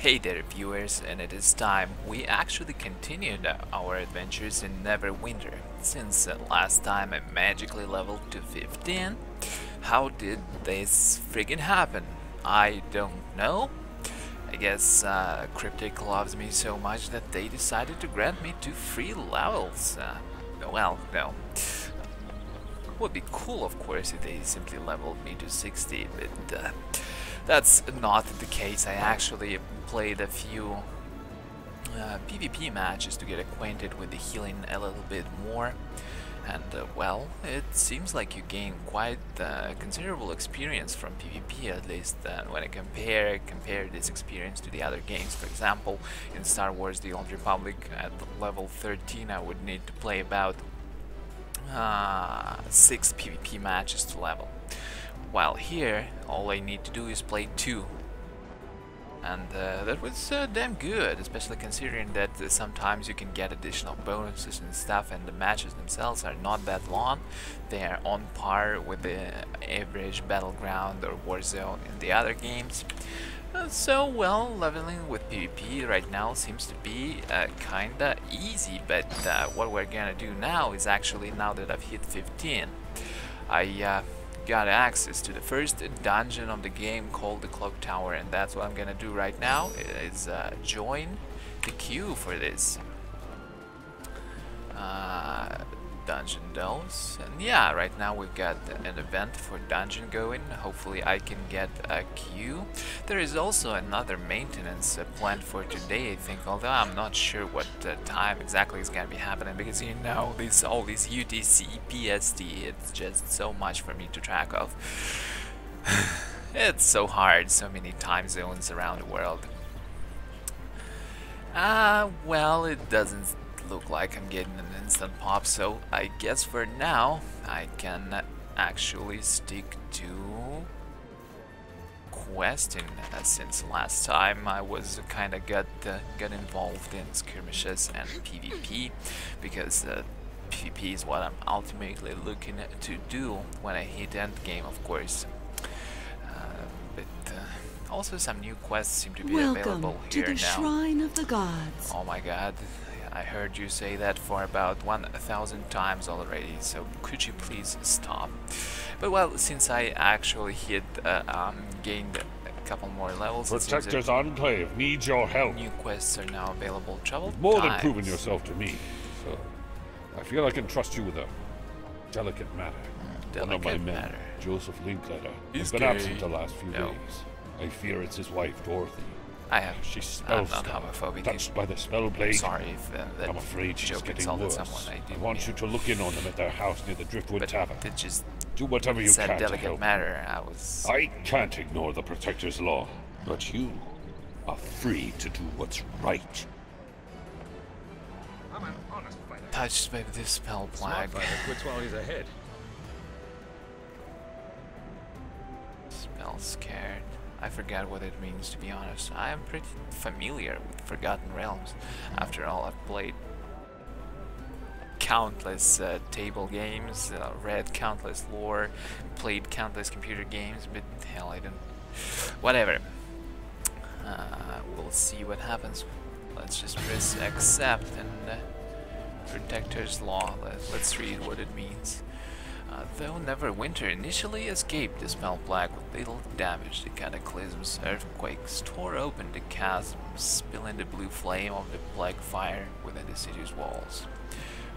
Hey there viewers, and it is time we actually continued our adventures in Neverwinter. Since last time I magically leveled to 15, how did this friggin' happen? I don't know. I guess Cryptic loves me so much that they decided to grant me 2 free levels. Well, no. Would be cool, of course, if they simply leveled me to 60, but that's not the case. I actually played a few PvP matches to get acquainted with the healing a little bit more, and well, it seems like you gain quite considerable experience from PvP, at least when I compare this experience to the other games. For example, in Star Wars The Old Republic at level 13 I would need to play about 6 PvP matches to level, while here all I need to do is play 2, and that was damn good, especially considering that sometimes you can get additional bonuses and stuff, and the matches themselves are not that long. They are on par with the average Battleground or Warzone in the other games. So, well, leveling with PvP right now seems to be kinda easy, but what we're gonna do now is actually, now that I've hit 15, I got access to the first dungeon of the game called the Cloak Tower, and that's what I'm gonna do right now, is join the queue for this dungeon dose. And yeah, right now we've got an event for dungeon going. Hopefully I can get a queue. There is also another maintenance planned for today, I think, although I'm not sure what time exactly is gonna be happening, because you know, all these UTC, PST, it's just so much for me to track of. It's so hard, so many time zones around the world. Well, it doesn't look like I'm getting an instant pop, so I guess for now I can actually stick to questing, since last time I was kinda got involved in skirmishes and PvP, because PvP is what I'm ultimately looking to do when I hit end game, of course. But also some new quests seem to be available here now. Welcome to the Shrine of the Gods. Oh my god, I heard you say that for about 1,000 times already, so could you please stop? But well, since I actually gained a couple more levels, Protector's Enclave needs your help. New quests are now available. Travel More than times. proven yourself to me, so I feel I can trust you with a delicate matter. One of my men, Joseph Linkletter, has been absent the last few days. I fear it's his wife, Dorothy. I'm not homophobic. Touched by the spell plague. Sorry if that I'm afraid she's joke getting insulted worse. someone. I want you to look in on them at their house near the Driftwood Tavern. It just Do whatever you said can to delicate help. matter. I can't ignore the Protector's law, but you are free to do what's right. I'm an honest fighter. Touched by this spell plague. Smart fighter quits while he's ahead. Spell scared. I forgot what it means, to be honest. I am pretty familiar with Forgotten Realms. After all, I've played countless table games, read countless lore, played countless computer games, but hell, I don't... Whatever. We'll see what happens. Let's just press accept and Protector's Law. Let's read what it means. Though Neverwinter initially escaped the spell plague with little damage, the cataclysms, earthquakes tore open the chasms, spilling the blue flame of the plague fire within the city's walls.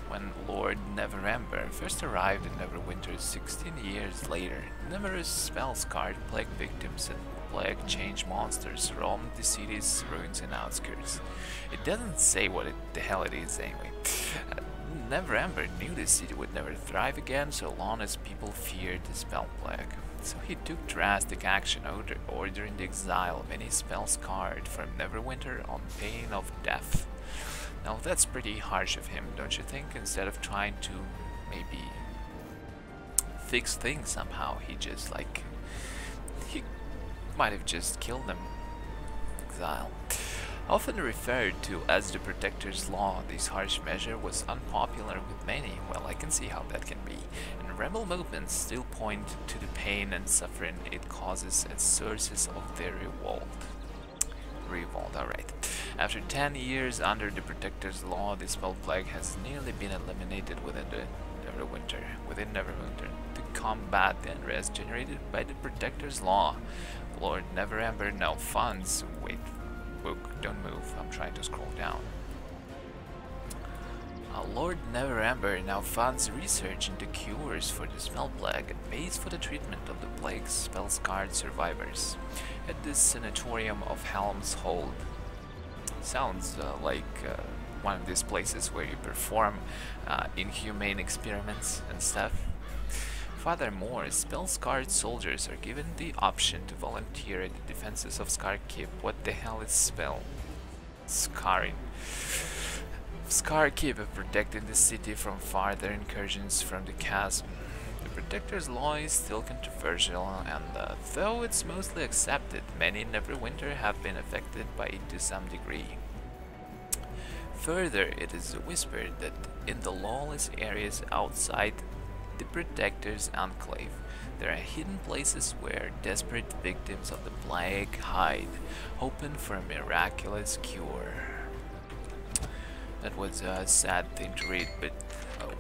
When Lord Neverember first arrived in Neverwinter 16 years later, numerous spell-scarred plague victims and plague-changed monsters roamed the city's ruins and outskirts. It doesn't say what the hell it is anyway. Neverember knew the city would never thrive again so long as people feared the spell plague. So he took drastic action, ordering the exile of any spell-scarred from Neverwinter on pain of death. Now that's pretty harsh of him, don't you think? Instead of trying to maybe fix things somehow, he might have just killed them. Exile. Often referred to as the Protector's Law, this harsh measure was unpopular with many. Well, I can see how that can be, and rebel movements still point to the pain and suffering it causes as sources of their revolt. degree vault, alright. After 10 years under the Protector's law, the spell plague has nearly been eliminated within Neverwinter. To combat the unrest generated by the Protector's law, Lord Neverember now funds... Wait, book, don't move, I'm trying to scroll down. Lord Neverember now funds research into cures for the spell plague and pays for the treatment of the plague's spell-scarred survivors at the Sanatorium of Helm's Hold. Sounds like one of these places where you perform inhumane experiments and stuff. Furthermore, spell-scarred soldiers are given the option to volunteer at the defenses of Scar Keep. What the hell is spell? Scarring. Scar Keep protected the city from further incursions from the chasm. The Protector's law is still controversial, and though it's mostly accepted, many in Neverwinter have been affected by it to some degree. Further, it is whispered that in the lawless areas outside the Protector's enclave, there are hidden places where desperate victims of the plague hide, hoping for a miraculous cure. That was a sad thing to read, but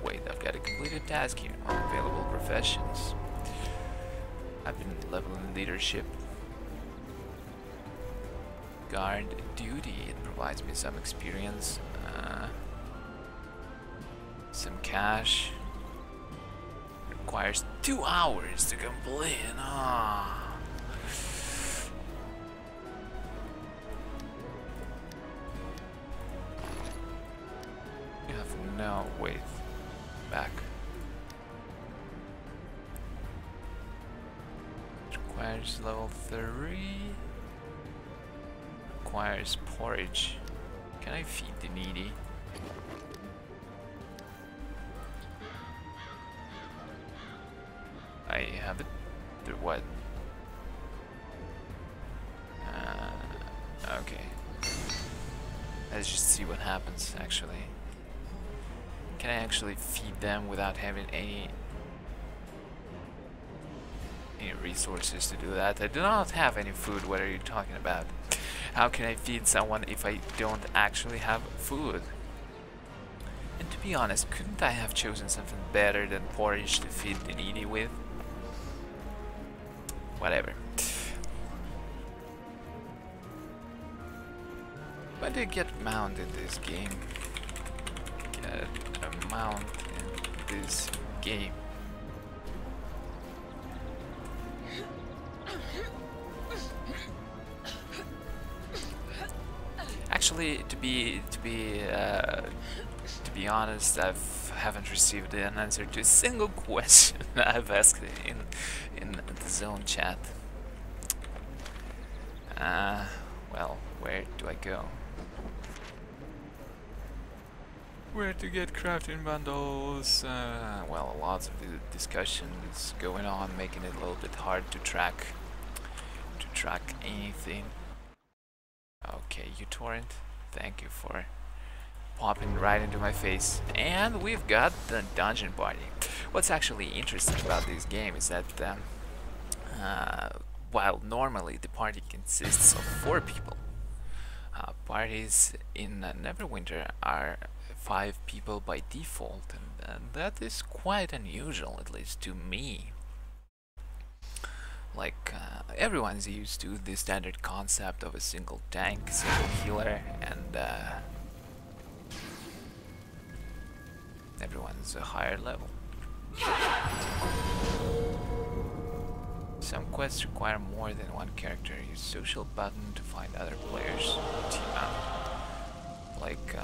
wait, I've got a completed task here on available professions. I've been leveling leadership. Guard duty, it provides me some experience, some cash. Requires 2 hours to complete. No, wait. Back. Requires level 3. Requires porridge. Can I feed the needy? I have it. Through what? Okay. Let's just see what happens, actually. Can I actually feed them without having any resources to do that? I do not have any food. What are you talking about? How can I feed someone if I don't actually have food? And to be honest, couldn't I have chosen something better than porridge to feed the needy with? Whatever. Why do you get mount in this game? Get a mount in this game. Actually, to be honest, I haven't received an answer to a single question I've asked in the zone chat. Well, where do I go? Where to get crafting bundles? Well, lots of discussions going on, making it a little bit hard to track anything. Okay, uTorrent, thank you for popping right into my face. And we've got the dungeon party. What's actually interesting about this game is that while normally the party consists of 4 people, parties in Neverwinter are 5 people by default, and that is quite unusual, at least to me. Like, everyone's used to the standard concept of a single tank, single healer, and everyone's a higher level. Some quests require more than one character. Use social button to find other players. Team out. Like,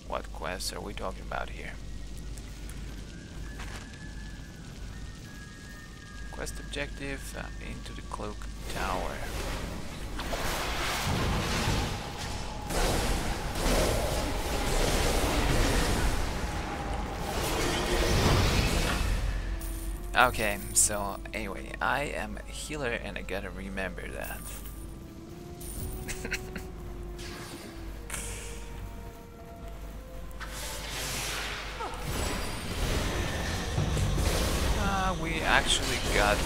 what quests are we talking about here? Quest objective, into the Cloak Tower. Okay, so anyway, I am a healer and I gotta remember that. We actually got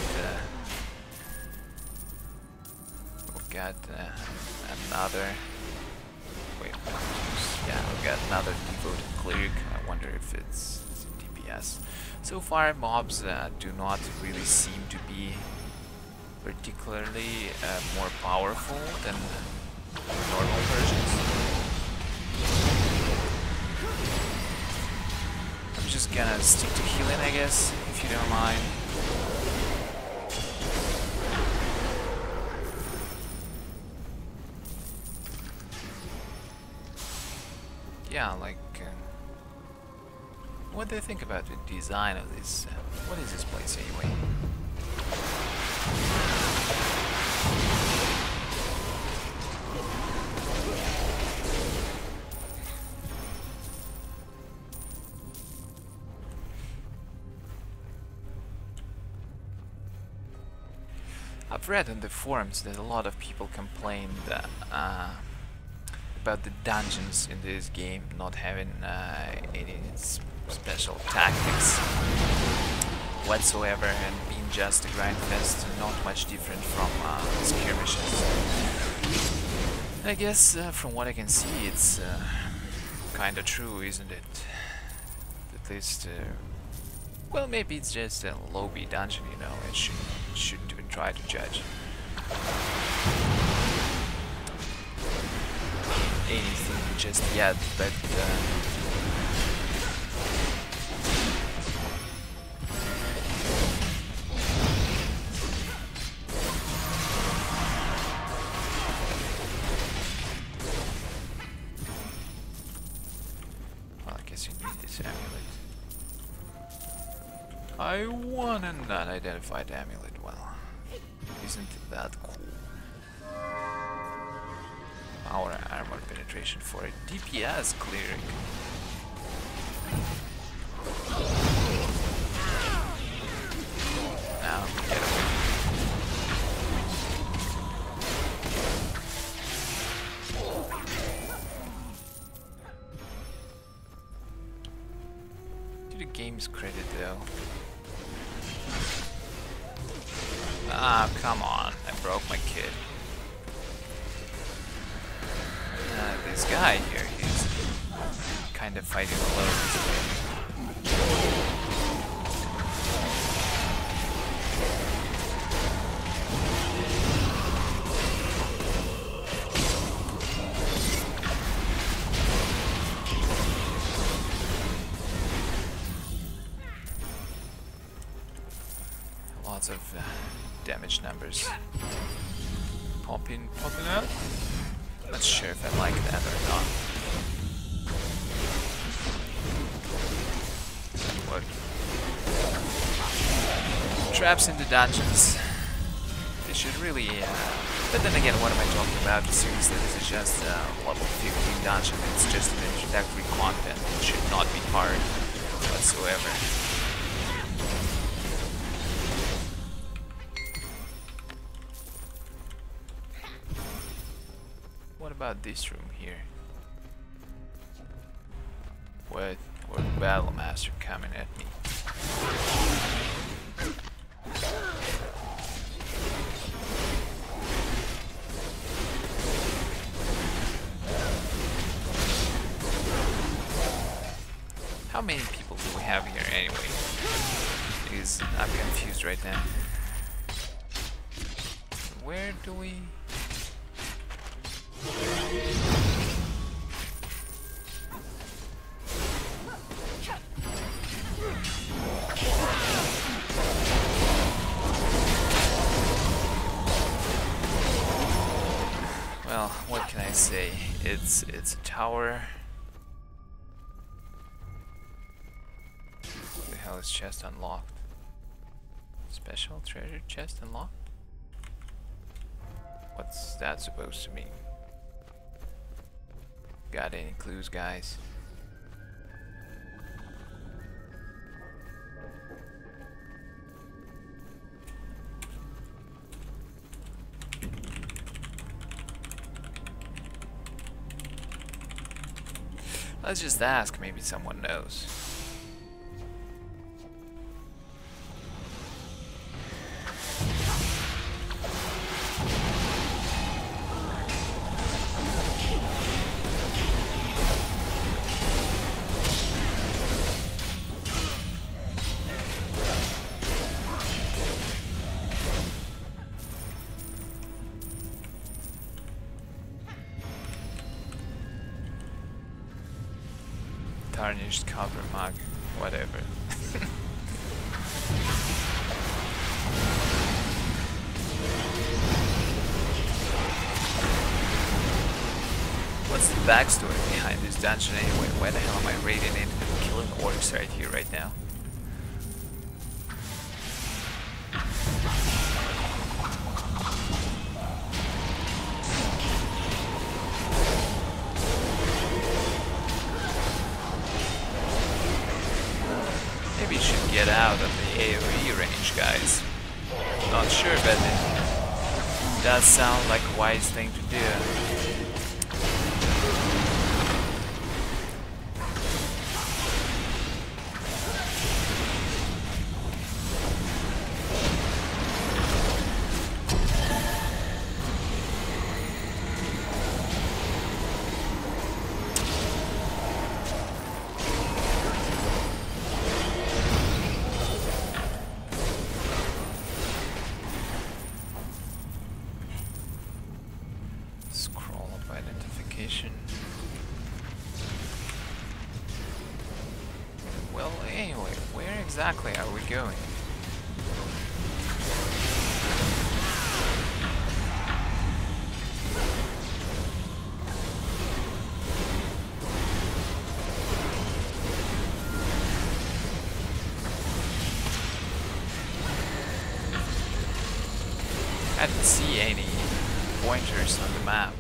Another... Wait, yeah, we got another devoted cleric. I wonder if it's DPS. So far, mobs do not really seem to be particularly more powerful than normal versions. I'm just gonna stick to healing, I guess, if you don't mind. Yeah, like, what do you think about the design of this? What is this place anyway? I've read in the forums that a lot of people complained about the dungeons in this game not having any special tactics whatsoever and being just a grind fest, not much different from skirmishes. I guess from what I can see it's kinda true, isn't it? At least, well, maybe it's just a lobby dungeon, you know, I shouldn't even try to judge anything just yet, but well, I guess you need this amulet. I want an unidentified amulet. Well, isn't that cool? Power armor penetration for a DPS cleric. Now get away. To the game's credit though. Ah, come on, I broke my kit. This guy here, he's kind of fighting alone. Lots of damage numbers popping out. Not sure if I like that or not. What? Traps in the dungeons. They should really... but then again, what am I talking about? Seriously, this is just a level 15 dungeon. It's just an introductory content. It should not be hard whatsoever. What about this room here? What? Or the Battle Master coming at me? How many people do we have here anyway? Because I'm confused right now. Where do we... Well, what can I say? It's a tower. What the hell is chest unlocked? Special treasure chest unlocked? What's that supposed to mean? Got any clues, guys? Let's just ask, maybe someone knows. Tarnished copper mug, whatever. What's the backstory behind this dungeon anyway? Why the hell am I raiding it and killing orcs right here, right now? Maybe you should get out of the AoE range, guys. Not sure, but it does sound like a wise thing to do. Scroll of identification. Well, anyway, where exactly are we going? I didn't see any pointers on the map.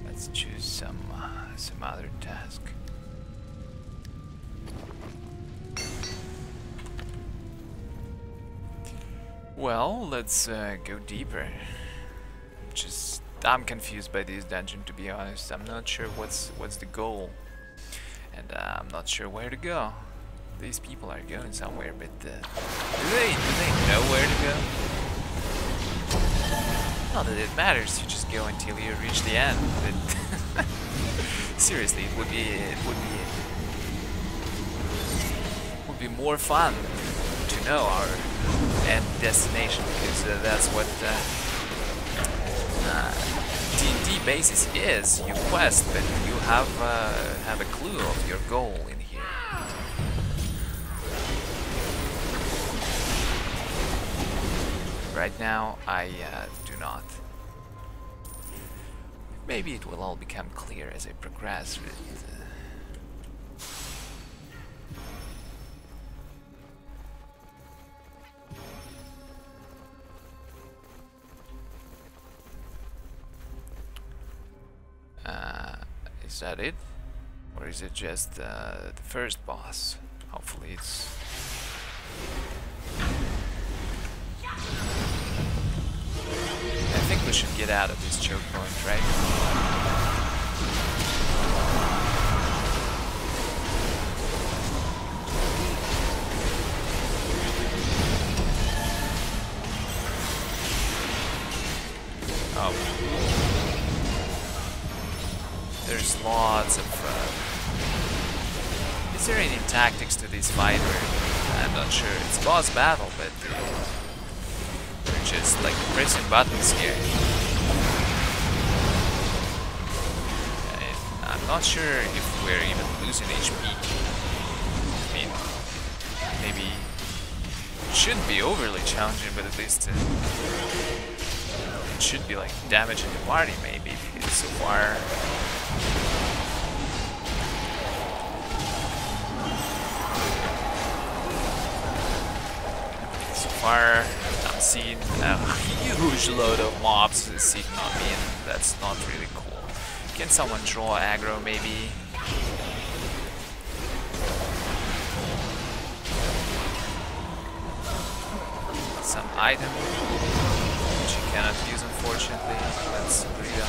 Let's choose some other task. Well, let's go deeper. I'm confused by this dungeon, to be honest. I'm not sure what's the goal, and I'm not sure where to go. These people are going somewhere, but do they know where to go? Not that it matters. You just go until you reach the end. But seriously, it would be more fun to know our end destination, because that's what D&D basis is. You quest, but you have a clue of your goal in here. Right now, I do not. Maybe it will all become clear as I progress with is that it? Or is it just the first boss? Hopefully it's... I think we should get out of this choke point, right? Oh. There's lots of... Is there any tactics to this fight? I'm not sure. It's boss battle, but we're just like pressing buttons here. And I'm not sure if we're even losing HP. I mean, maybe it shouldn't be overly challenging, but at least it should be like damaging the party, maybe, because so far... I'm seeing a huge load of mobs sitting on me, and that's not really cool. Can someone draw aggro, maybe? Some item, which you cannot use, unfortunately. Let's read on.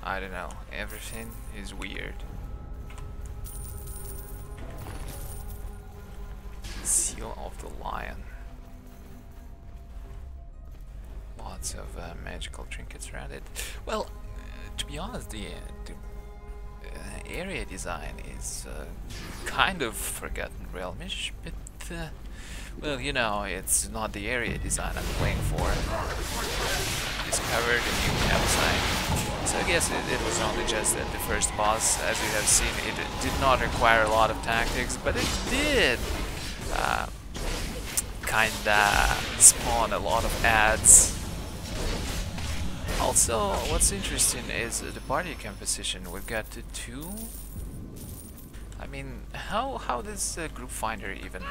I don't know. Everything is weird. Seal of the Lion. Lots of magical trinkets around it. Well, to be honest, the area design is kind of forgotten realmish, but well, you know, it's not the area design I'm playing for. Discovered a new campsite. So I guess it was only just the first boss. As you have seen, it did not require a lot of tactics, but it did kinda spawn a lot of ads. Also, what's interesting is the party composition. We've got two. I mean, how does Group Finder even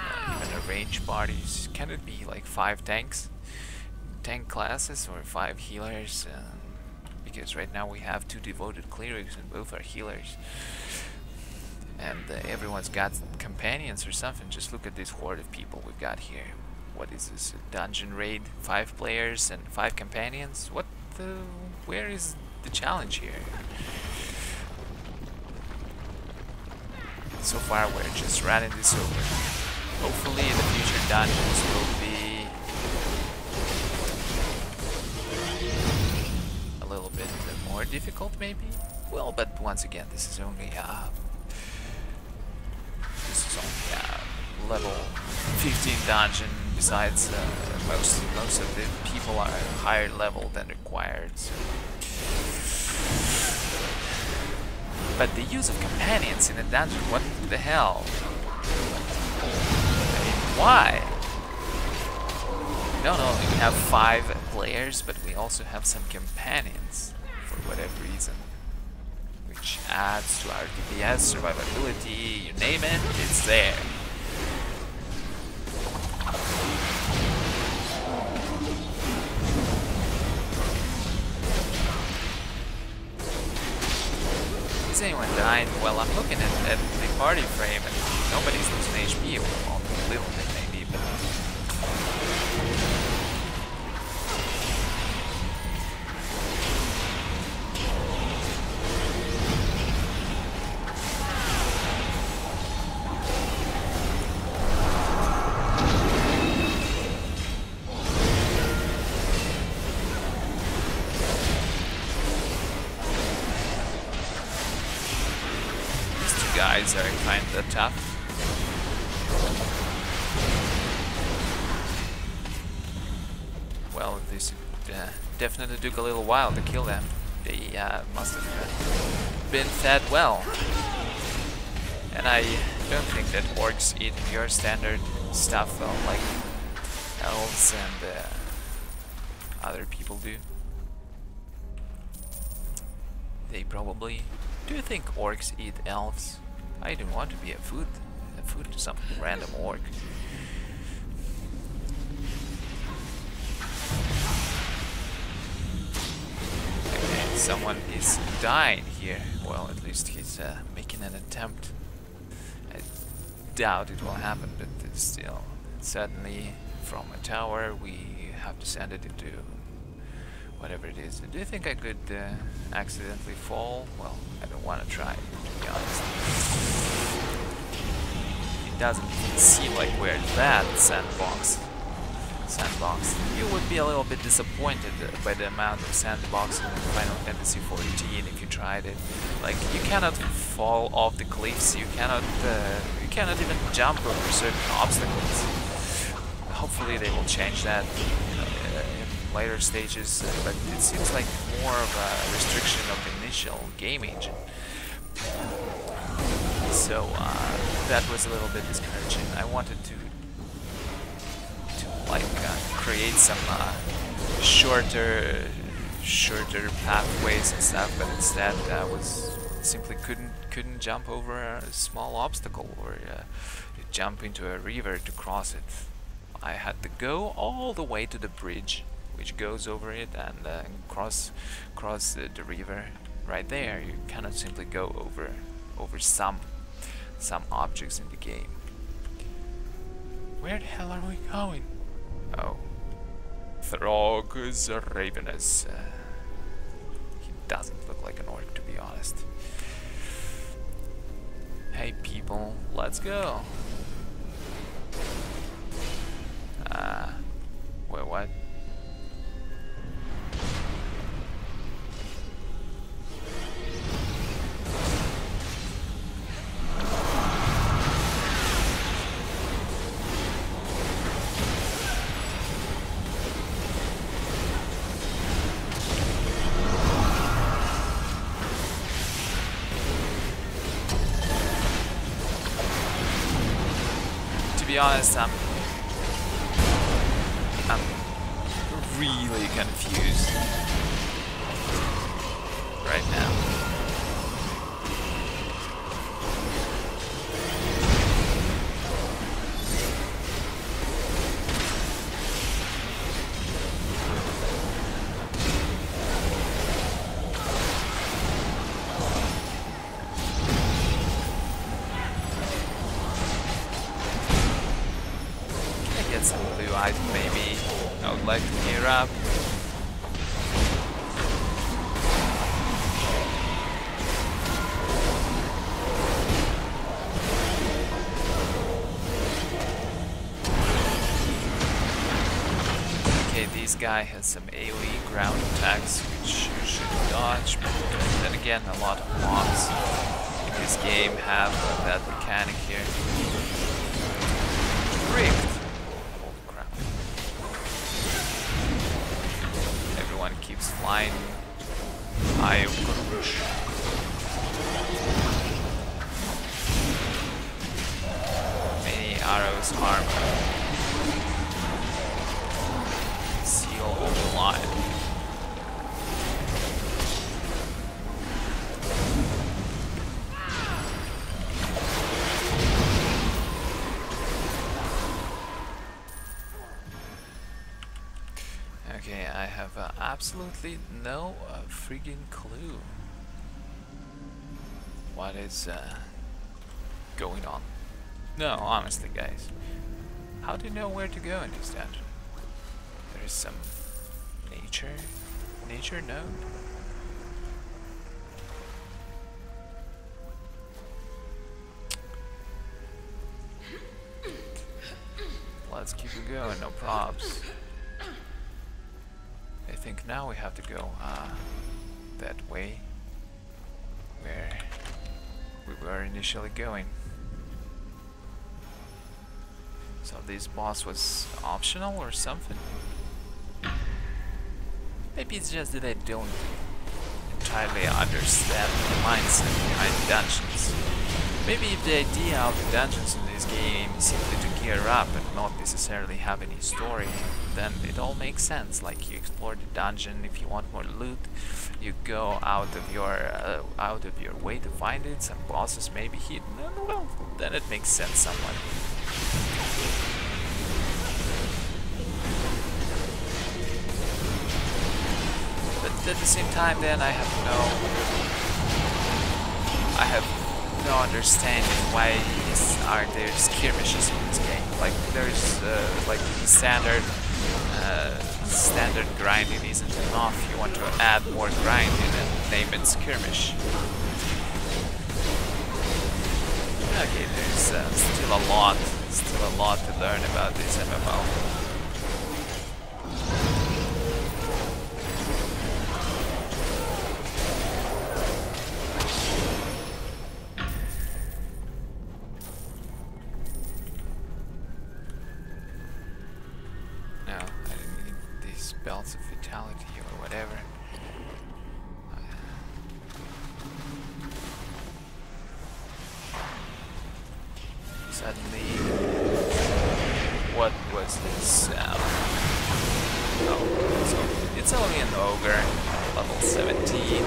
arrange parties? Can it be like 5 tank classes or 5 healers? Because right now we have 2 devoted clerics and both are healers. And everyone's got companions or something. Just look at this horde of people we've got here. What is this? A dungeon raid? 5 players and 5 companions? What the? Where is the challenge here? So far we're just running this over. Hopefully the future dungeons will be a little bit more difficult maybe? Well, but once again, this is only a level 15 dungeon. Besides, most of the people are higher level than required. So. But the use of companions in a dungeon, what the hell? I mean, why? We don't only have 5 players, but we also have some companions, for whatever reason. Which adds to our DPS, survivability, you name it, it's there. Is anyone dying? Well, I'm looking at the party frame and nobody's losing HP. Well, a little bit maybe, but... guys are kinda tough. Well, this definitely took a little while to kill them. They must have been fed well. And I don't think that orcs eat your standard stuff well, like elves and other people do. They probably... Do you think orcs eat elves? I don't want to be a food to some random orc. Okay, someone is dying here. Well, at least he's making an attempt. I doubt it will happen, but still, suddenly from a tower we have to send it into whatever it is. Do you think I could accidentally fall? Well, I don't want to try, to be honest. It doesn't seem like we're that sandbox. You would be a little bit disappointed by the amount of sandbox in Final Fantasy XIV if you tried it. Like, you cannot fall off the cliffs, you cannot even jump over certain obstacles. Hopefully they will change that in later stages, but it seems like more of a restriction of the initial game engine. So that was a little bit discouraging. I wanted to like create some shorter pathways and stuff, but instead I was simply couldn't jump over a small obstacle or jump into a river to cross it. I had to go all the way to the bridge which goes over it and cross the river right there. You cannot simply go over some objects in the game. Where the hell are we going? Oh, Throg is ravenous. He doesn't look like an orc. people. Let's go. Wait, what? To be honest, I'm really confused right now. Can I get some blue item maybe? I would like to gear up. Okay, this guy has some AoE ground attacks which you should dodge, but then again a lot of mobs in this game have that mechanic here. Rigged! Keeps flying. Eye of Kurush. Many arrows harm. Seal of the lion. Okay, I have absolutely no friggin' clue what is going on. No, honestly, guys. How do you know where to go in this dungeon? There is some nature node? Let's keep it going, no props. I think now we have to go that way where we were initially going. So this boss was optional or something? Maybe it's just that I don't entirely understand the mindset behind dungeons. Maybe if the idea of the dungeons in this game is simply to gear up and not necessarily have any story, then it all makes sense. Like, you explore the dungeon, if you want more loot, you go out of your way to find it. Some bosses may be hidden, and well, then it makes sense somewhat. But at the same time, then I have no understanding why are there skirmishes in this game. Like, there's like standard grinding isn't enough. You want to add more grinding and name it skirmish. Okay, there's still a lot to learn about this MMO. Belts of vitality or whatever. Suddenly, what was this? Oh, so it's only an ogre, level 17.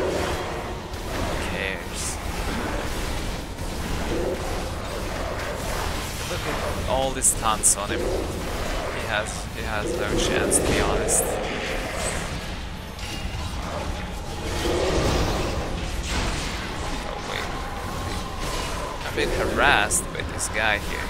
Who cares? Look at all these stunts on him. He has no chance, to be honest. Oh wait, I'm being harassed by this guy here.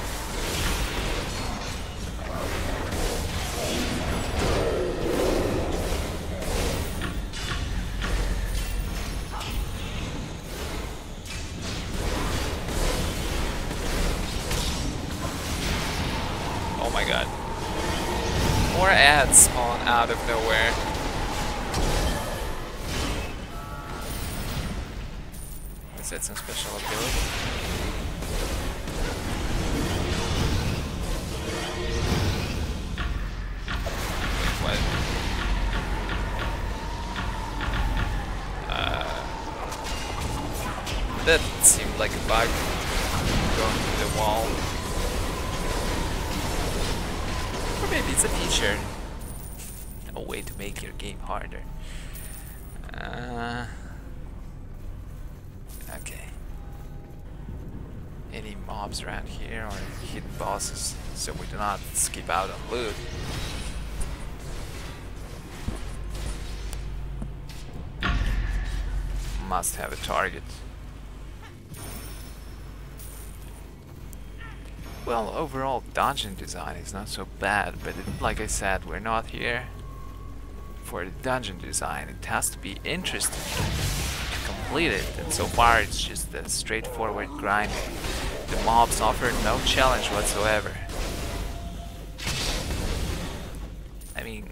that spawn out of nowhere? Is that some special ability? What? That seemed like a bug going through the wall. Or maybe it's a feature. A way to make your game harder. Okay. Any mobs around here or hidden bosses so we do not skip out on loot. Must have a target. Well, overall dungeon design is not so bad, but like I said, we're not here for the dungeon design. It has to be interesting to complete it, and so far it's just a straightforward grind. The mobs offer no challenge whatsoever. I mean,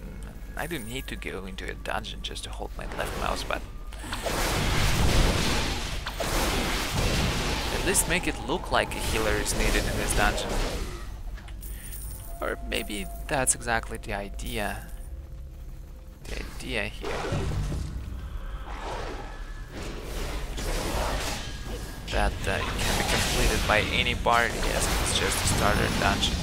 I don't need to go into a dungeon just to hold my left mouse button. At least make it look like a healer is needed in this dungeon. Or maybe that's exactly the idea. The idea here. That it can be completed by any party as it's just a starter dungeon.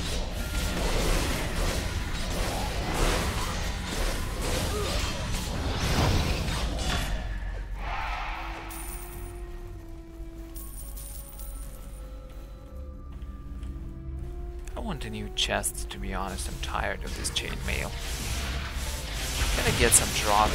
I want a new chest, to be honest. I'm tired of this chainmail. Can I get some drop?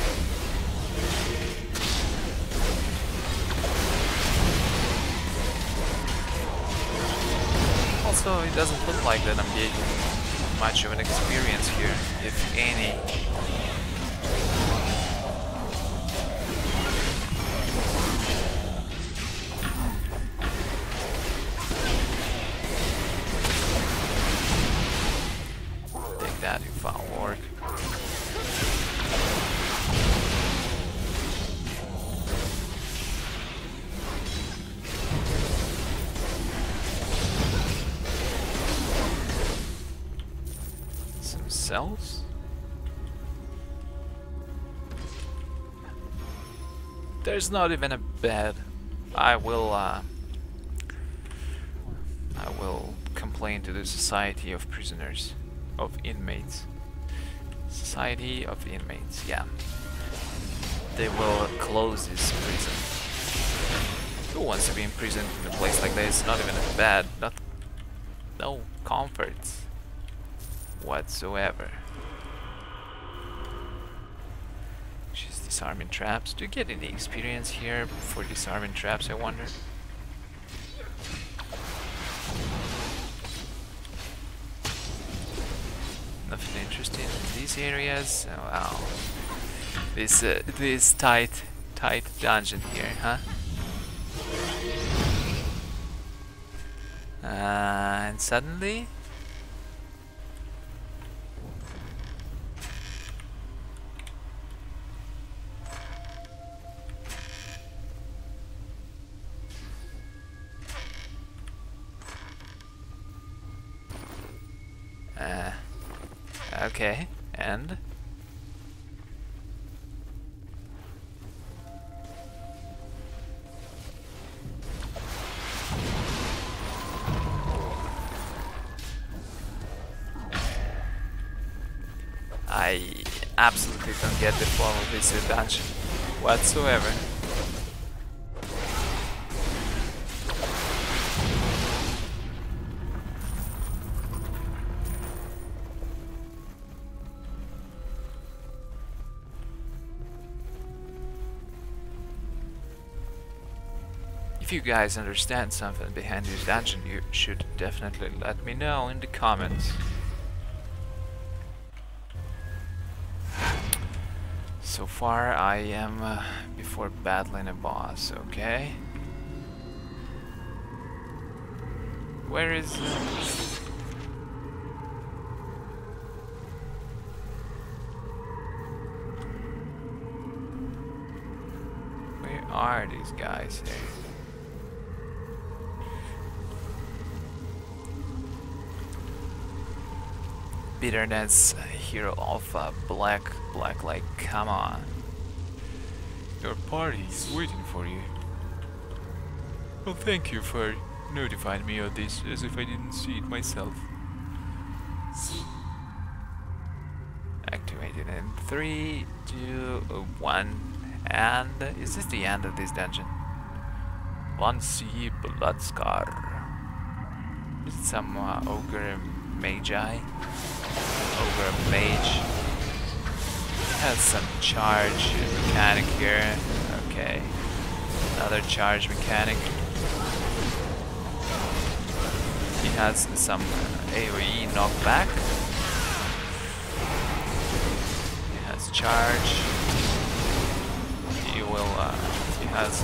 Also, it doesn't look like that I'm getting much of an experience here, if any. Take that, you foul orc. Cells? There's not even a bed. I will complain to the Society of Prisoners, of Inmates. Society of Inmates, yeah. They will close this prison. Who wants to be imprisoned in a place like this? Not even a bed, no comforts whatsoever. Just disarming traps. Do you get any experience here for disarming traps, I wonder? Nothing interesting in these areas. Oh, wow. This tight dungeon here, huh? And suddenly okay, and I absolutely don't get the flow of this dungeon whatsoever. If you guys understand something behind this dungeon, you should definitely let me know in the comments. So far I am before battling a boss, okay? Where is are these guys here? Bitterness, hero of black, like, come on. Your party's waiting for you. Well, thank you for notifying me of this, as if I didn't see it myself. Activated in 3, 2, 1, and is this the end of this dungeon? 1C Bloodscar. Is it some ogre magi? Ogre mage. Has some charge mechanic here. Okay. Another charge mechanic. He has some AoE knockback. He has charge. He will. He has.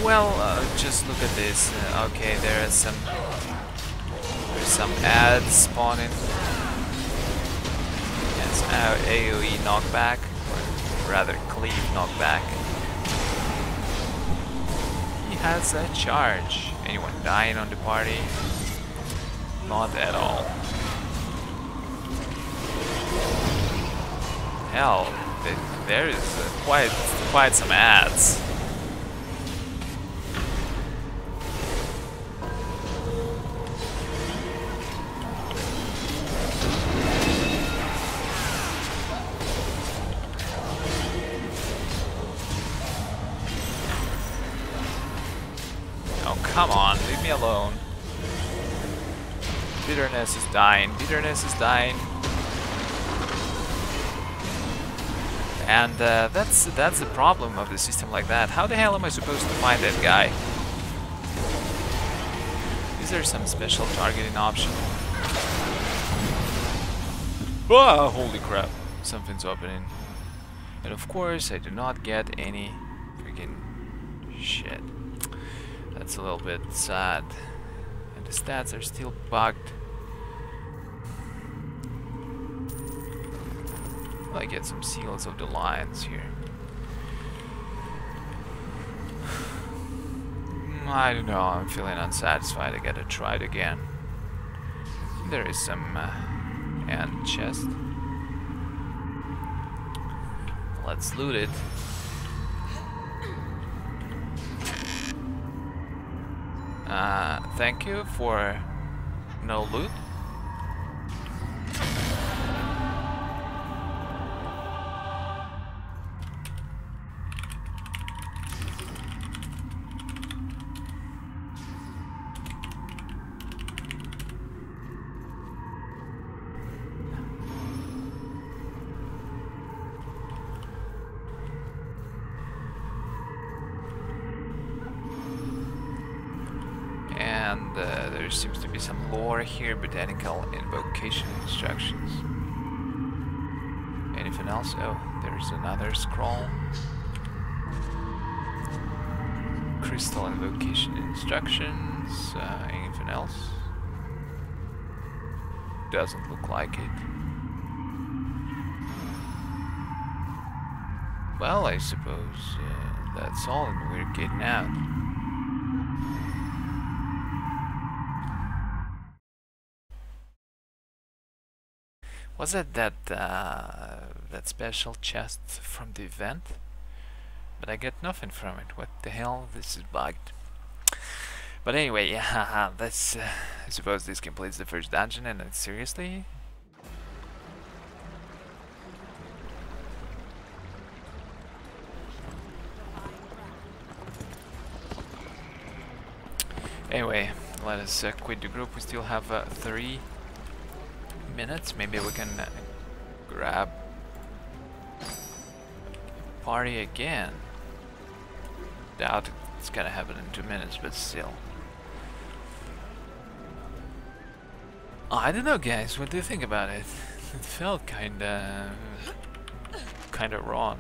Well, just look at this. Okay, there's some ads spawning. It's AoE knockback, or rather cleave knockback. He has a charge. Anyone dying on the party? Not at all. Hell, there is quite some ads. Come on, leave me alone. Bitterness is dying. Bitterness is dying. And that's the problem of the system like that. How the hell am I supposed to find that guy? Is there some special targeting option? Ah, holy crap. Something's opening. And of course, I do not get any freaking shit. That's a little bit sad. And the stats are still bugged. I get some seals of the lions here. I don't know, I'm feeling unsatisfied. I gotta try it again. There is some ant chest. Let's loot it. Thank you for no loot. And there seems to be some lore here, botanical invocation instructions. Anything else? Oh, there's another scroll. Crystal invocation instructions. Anything else? Doesn't look like it. Well, I suppose that's all, and we're getting out. Was it that special chest from the event? But I get nothing from it. What the hell? This is bugged. But anyway, yeah, that's. I suppose this completes the first dungeon, and seriously. Anyway, let us quit the group. We still have 3 minutes. Maybe we can grab party again. Doubt it's gonna happen in 2 minutes, but still. I don't know, guys. What do you think about it? It felt kinda wrong.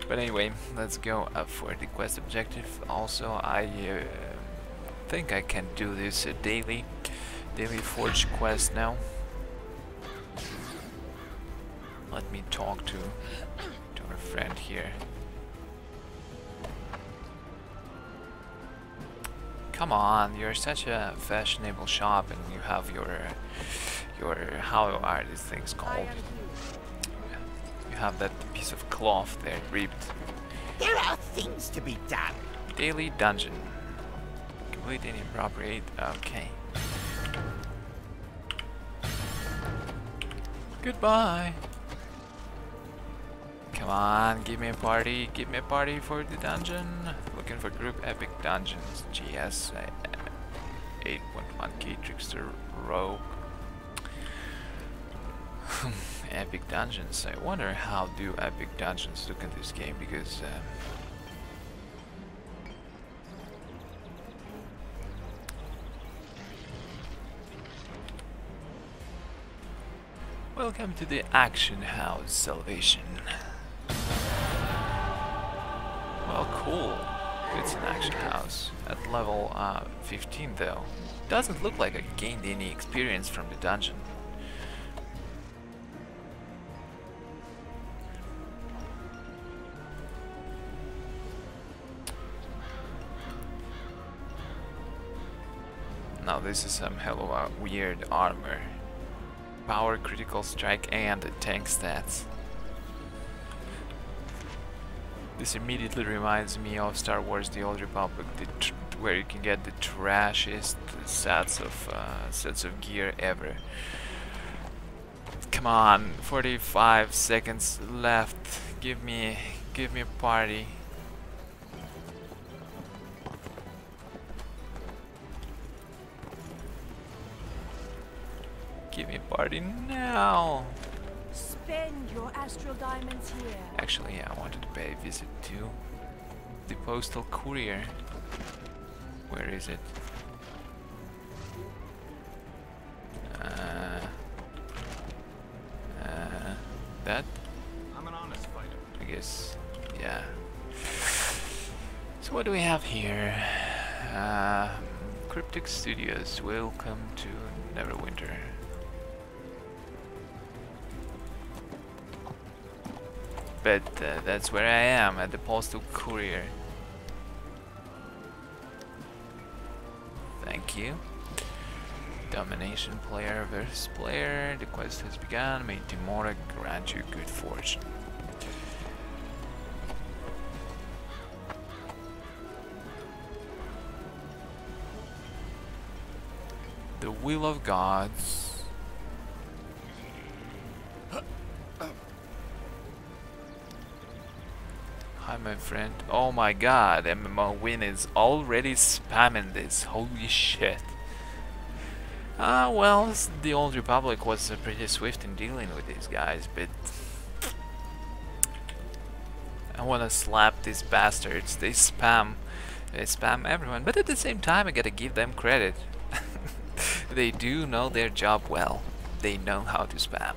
But anyway, let's go up for the quest objective. Also, I think I can do this daily. Daily Forge quest now. Let me talk to our friend here. Come on, you're such a fashionable shop, and you have your how are these things called? You have that piece of cloth there ripped. There are things to be done. Daily dungeon. Complete any proper aid. Okay. Goodbye. Come on, give me a party. Give me a party for the dungeon. Looking for group epic dungeons. GS 8.1k trickster rogue. Epic dungeons. I wonder how do epic dungeons look in this game, because welcome to the Action House Salvation. Well, cool. It's an action house. At level 15 though. Doesn't look like I gained any experience from the dungeon. Now this is some hell of a weird armor. Power, critical strike, and tank stats. This immediately reminds me of Star Wars: The Old Republic, where you can get the trashiest sets of gear ever. Come on, 45 seconds left. Give me a party. Give me a party now. Spend your astral diamonds here. Actually, yeah, I wanted to pay a visit to the postal courier. Where is it? That? I'm an honest fighter. I guess, yeah. So what do we have here? Cryptic Studios, welcome to Neverwinter. But that's where I am, at the postal courier. Thank you. Domination player versus player. The quest has begun. May Timora grant you good fortune. The Will of Gods. Hi, my friend. Oh my god, MMO Win is already spamming this. Holy shit. Well, the Old Republic was pretty swift in dealing with these guys, but I wanna slap these bastards. They spam everyone, but at the same time I gotta give them credit. They do know their job well. They know how to spam.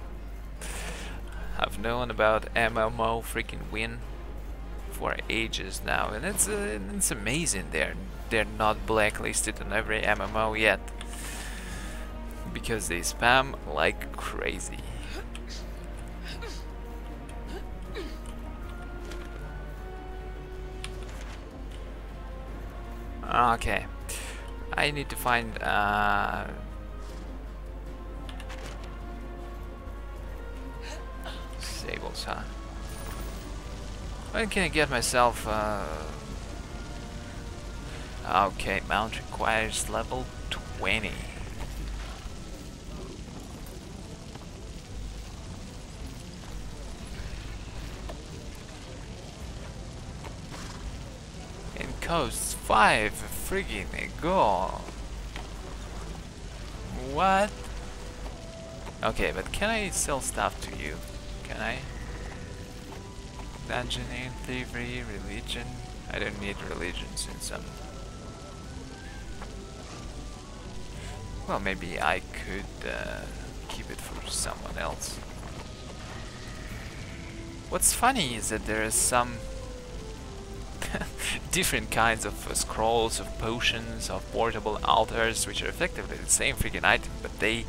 I've known about MMO freaking Win for ages now, and it's amazing they're not blacklisted on every MMO yet, because they spam like crazy. Okay, I need to find Sables, huh? When can I get myself okay, mount requires level 20. And costs 5 friggin' gold. What? Okay, but can I sell stuff to you? Can I? Dungeoneering, thievery, religion. I don't need religion since I'm... Well, maybe I could keep it for someone else. What's funny is that there is some different kinds of scrolls, of potions, of portable altars, which are effectively the same freaking item, but they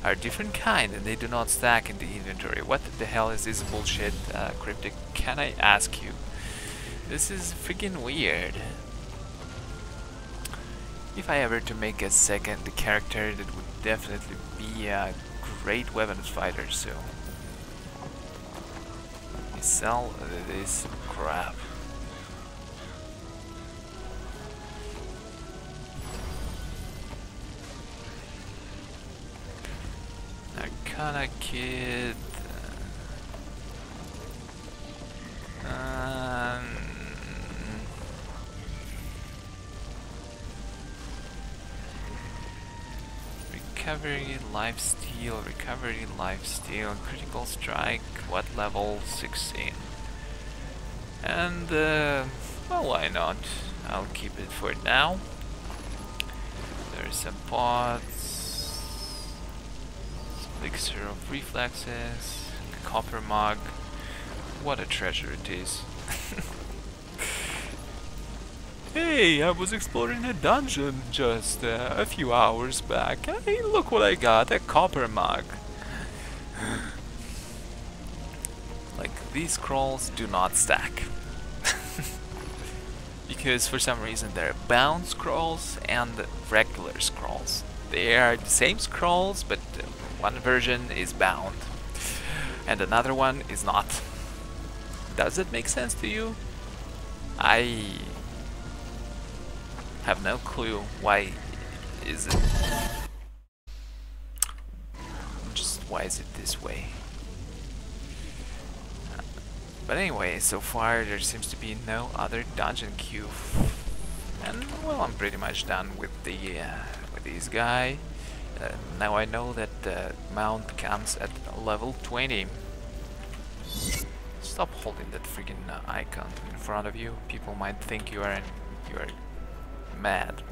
are different kind and they do not stack in the inventory. What the hell is this bullshit, Cryptic? Can I ask you? This is freaking weird. If I ever to make a second character, that would definitely be a great weapons fighter, so we sell this crap. Arcana Kid. Recovery, lifesteal, critical strike, what level? 16. And, well, why not? I'll keep it for now. There's some pots, elixir of reflexes, copper mug. What a treasure it is. Hey, I was exploring a dungeon just a few hours back. Hey, look what I got, a copper mug. Like, these scrolls do not stack. Because for some reason they're bound scrolls and regular scrolls. They are the same scrolls, but one version is bound and another one is not. Does it make sense to you? I have no clue why is it. Just why is it this way? But anyway, so far there seems to be no other dungeon queue, and well, I'm pretty much done with the with this guy. Now I know that the mount comes at level 20. Stop holding that freaking icon in front of you. People might think you are mad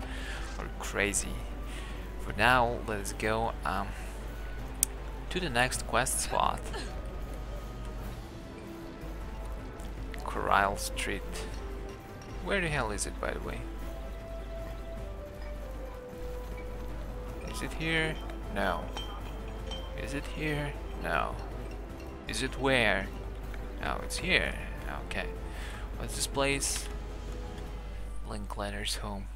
or crazy. For now, let's go to the next quest spot. Corral Street. Where the hell is it, by the way? Is it here? No. Is it here? No. Is it where? Oh, it's here. Okay. What's this place? Linklater's home.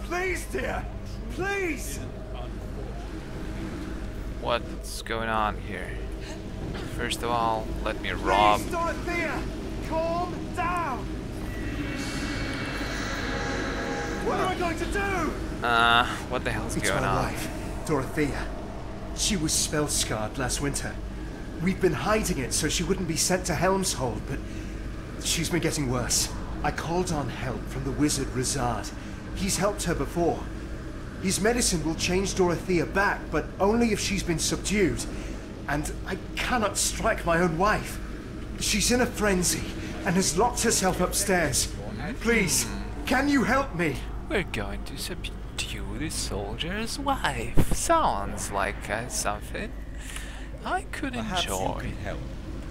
Please, dear! Please! What's going on here? First of all, let me rob. Please, Dorothea! Calm down! What am I going to do? What the hell's It's going my on? wife, Dorothea. She was spell-scarred last winter. We've been hiding it so she wouldn't be sent to Helmshold, but she's been getting worse. I called on help from the wizard Razard. He's helped her before. His medicine will change Dorothea back, but only if she's been subdued. And I cannot strike my own wife. She's in a frenzy and has locked herself upstairs. Please, can you help me? We're going to subdue the soldier's wife. Sounds like something I could Perhaps enjoy. you can help.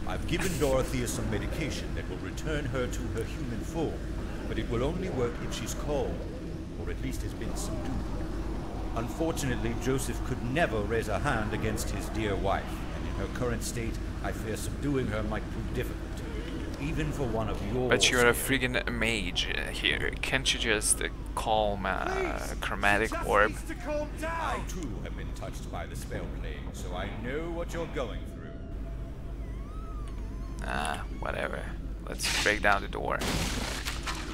I've given Dorothea some medication that will return her to her human form, but it will only work if she's calm, or at least has been subdued. Unfortunately, Joseph could never raise a hand against his dear wife, and in her current state, I fear subduing her might prove difficult, even for one of your... But you're a friggin' mage here. Can't you just calm chromatic orb? I too have been touched by the spell plague, so I know what you're going through. Whatever. Let's break down the door.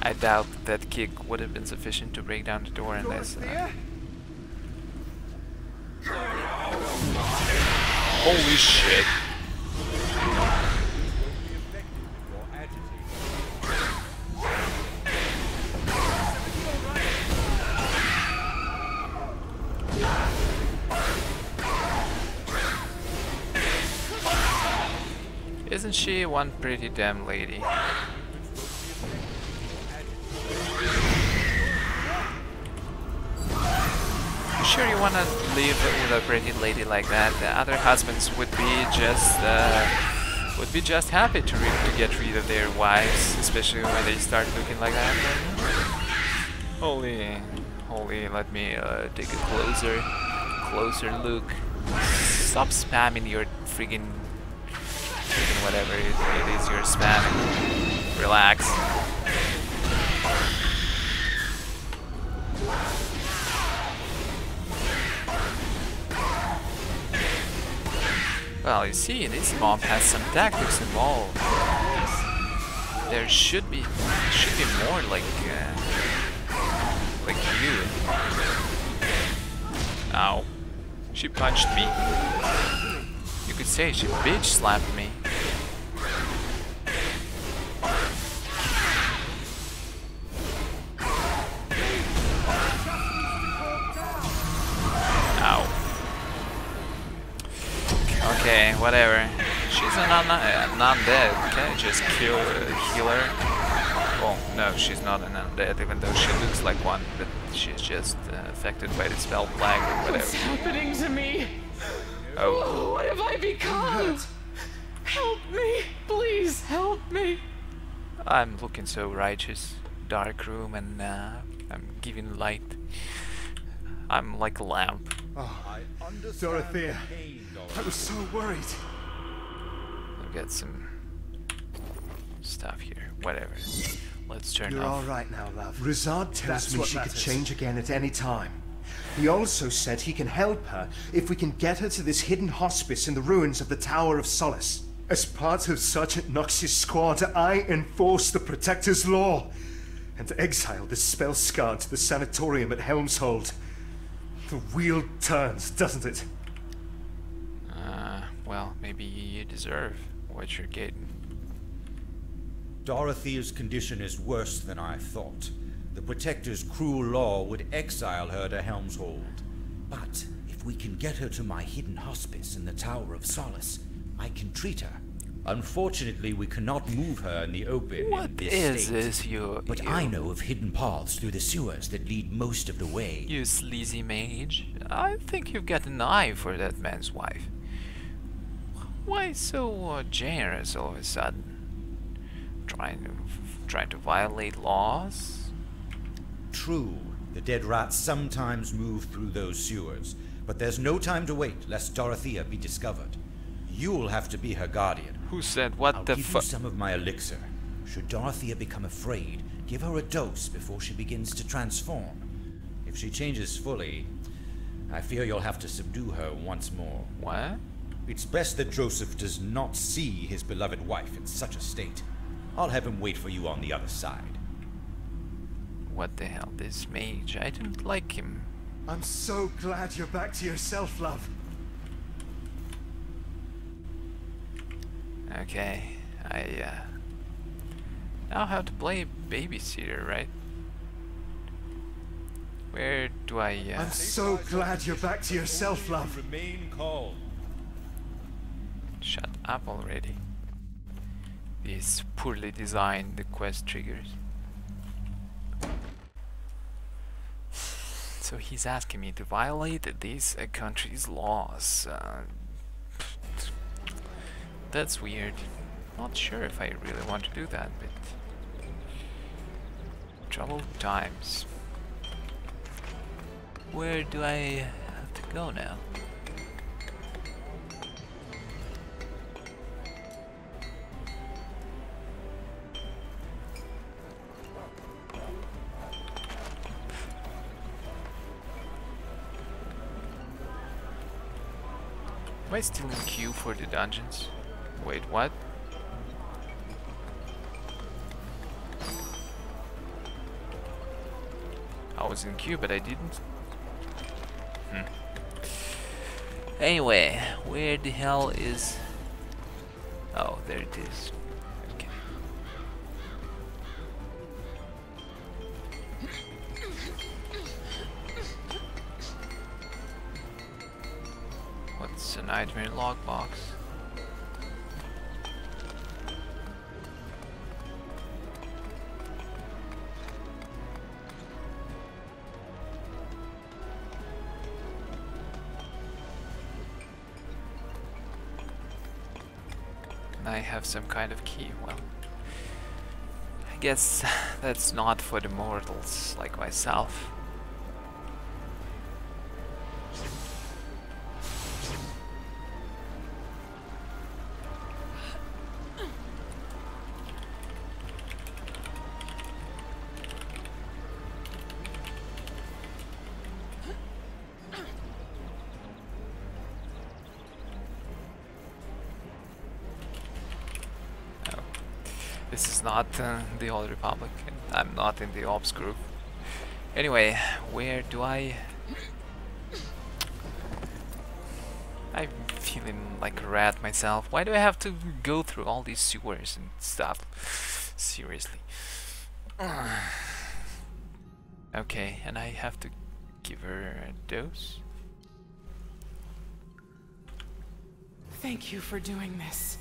I doubt that kick would have been sufficient to break down the door unless... Holy shit. Isn't she one pretty damn lady? sure you wanna live with a pretty lady like that? The other husbands would be just happy to get rid of their wives, especially when they start looking like that. Holy, let me take a closer look. Stop spamming your friggin' whatever it is you're spamming. Relax. Well, you see, this mob has some tactics involved. There should be more like you. Ow. She punched me. You could say she bitch slapped me. Ow. Okay, whatever. She's a non-dead. Can I just kill a healer? Well, no, she's not an undead, even though she looks like one, but she's just affected by the spell plague or whatever. What's happening to me? Oh. What have I become? Help me! Please help me! I'm looking so righteous. Dark room and I'm giving light. I'm like a lamp. Oh, Dorothea, I was so worried. I've got some stuff here. Whatever. Let's turn You're off. all right now, love. Rizard tells me she could change again at any time. He also said he can help her if we can get her to this hidden hospice in the ruins of the Tower of Solace. As part of Sergeant Knox's squad, I enforce the Protector's law and exile the spell-scarred to the sanatorium at Helmshold. The wheel turns, doesn't it? Well, maybe you deserve what you're getting. Dorothea's condition is worse than I thought. The Protector's cruel law would exile her to Helmshold. But if we can get her to my hidden hospice in the Tower of Solace, I can treat her. Unfortunately, we cannot move her in the open What in this is state. this, But I know of hidden paths through the sewers that lead most of the way. You sleazy mage. I think you've got an eye for that man's wife. Why so generous all of a sudden? Trying to violate laws? True, the dead rats sometimes move through those sewers, but there's no time to wait lest Dorothea be discovered. You'll have to be her guardian. Who said what I'll the give you fuck? some of my elixir. Should Dorothea become afraid, give her a dose before she begins to transform. If she changes fully, I fear you'll have to subdue her once more. What? It's best that Joseph does not see his beloved wife in such a state. I'll have him wait for you on the other side. What the hell, this mage? I didn't like him. I'm so glad you're back to yourself, love. Okay, I now have to play babysitter, right? Where do I I'm so glad you're back to yourself, love. Remain calm. Shut up already. These poorly designed quest triggers. So he's asking me to violate this country's laws. That's weird. Not sure if I really want to do that, but troubled times. Where do I have to go now? Am I still in queue for the dungeons? Wait, what? I was in queue, but I didn't. Anyway, where the hell is... Oh, there it is. Okay. What's a nightmare logbox? I have some kind of key. Well, I guess that's not for the mortals like myself. This is not the Old Republic, and I'm not in the Ops group. Anyway, where do I'm feeling like a rat myself. Why do I have to go through all these sewers and stuff? Seriously. Okay, and I have to give her a dose? Thank you for doing this.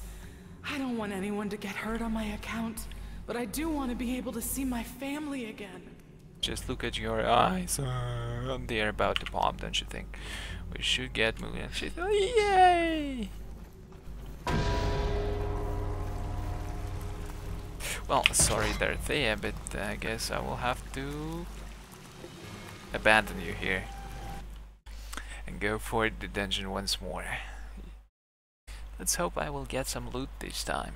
I don't want anyone to get hurt on my account, but I do want to be able to see my family again. Just look at your eyes. They're about to pop, don't you think? We should get moving. And she's yay! Well, sorry Dorothea, but I guess I will have to abandon you here and go for the dungeon once more. Let's hope I will get some loot this time.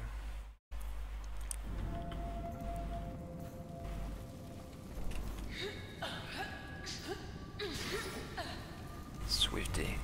Swifty.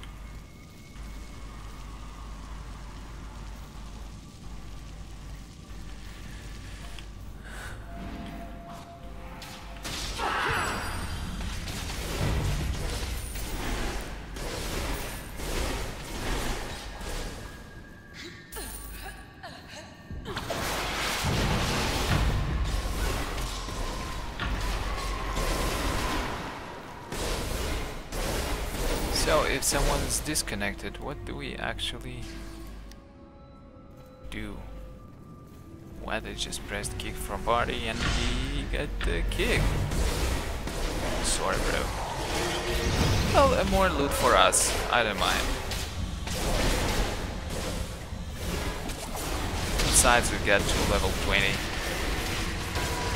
So, if someone is disconnected, what do we actually do? Well, they just pressed kick from party and he got the kick. Sorry, bro. Well, more loot for us. I don't mind. Besides, we get to level 20.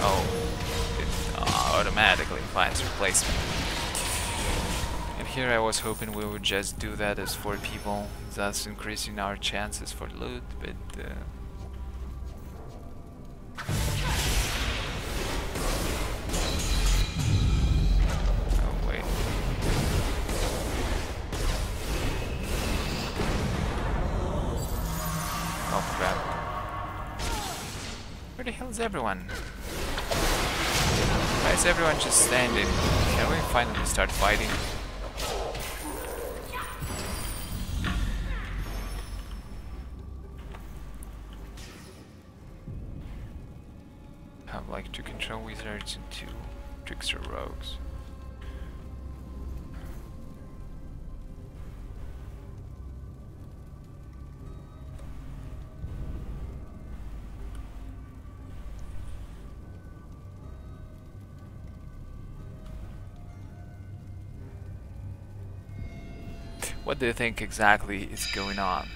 Oh, it automatically finds replacement. And here I was hoping we would just do that as 4 people, thus increasing our chances for loot, but oh wait. Oh crap. Where the hell is everyone? Why is everyone just standing? Can we finally start fighting? Have like 2 control wizards and 2 trickster rogues. What do you think exactly is going on?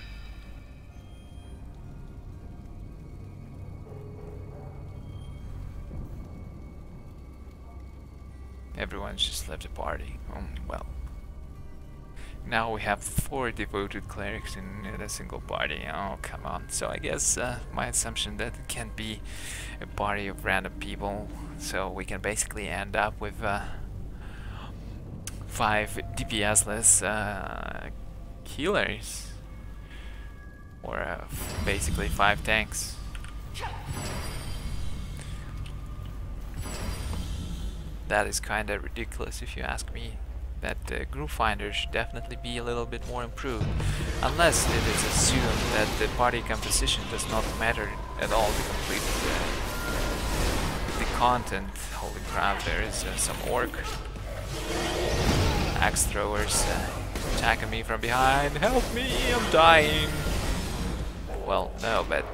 Everyone's just left the party. Well. Now we have 4 devoted clerics in a single party. Oh, come on. So I guess my assumption that it can't be a party of random people. So we can basically end up with 5 DPS-less healers. Or basically 5 tanks. That is kinda ridiculous if you ask me. That group finder should definitely be a little bit more improved. Unless it is assumed that the party composition does not matter at all to complete the content. Holy crap, there is some orc. Axe throwers attacking me from behind. Help me, I'm dying. Well, no, but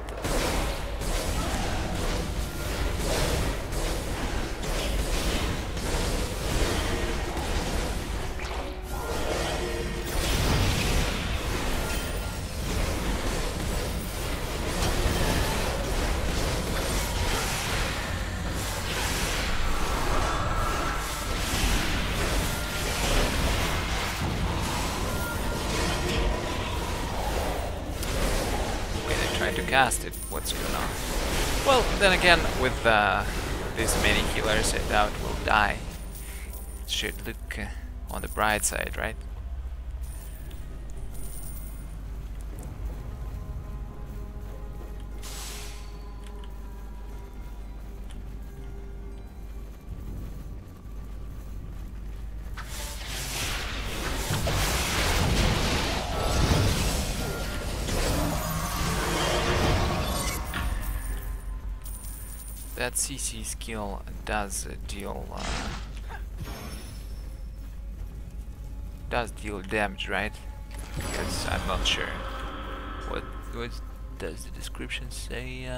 cast it. What's going on? Well, then again, with this many healers, I doubt we'll die. Should look on the bright side, right? That CC skill does deal damage, right? Because I'm not sure. What does the description say?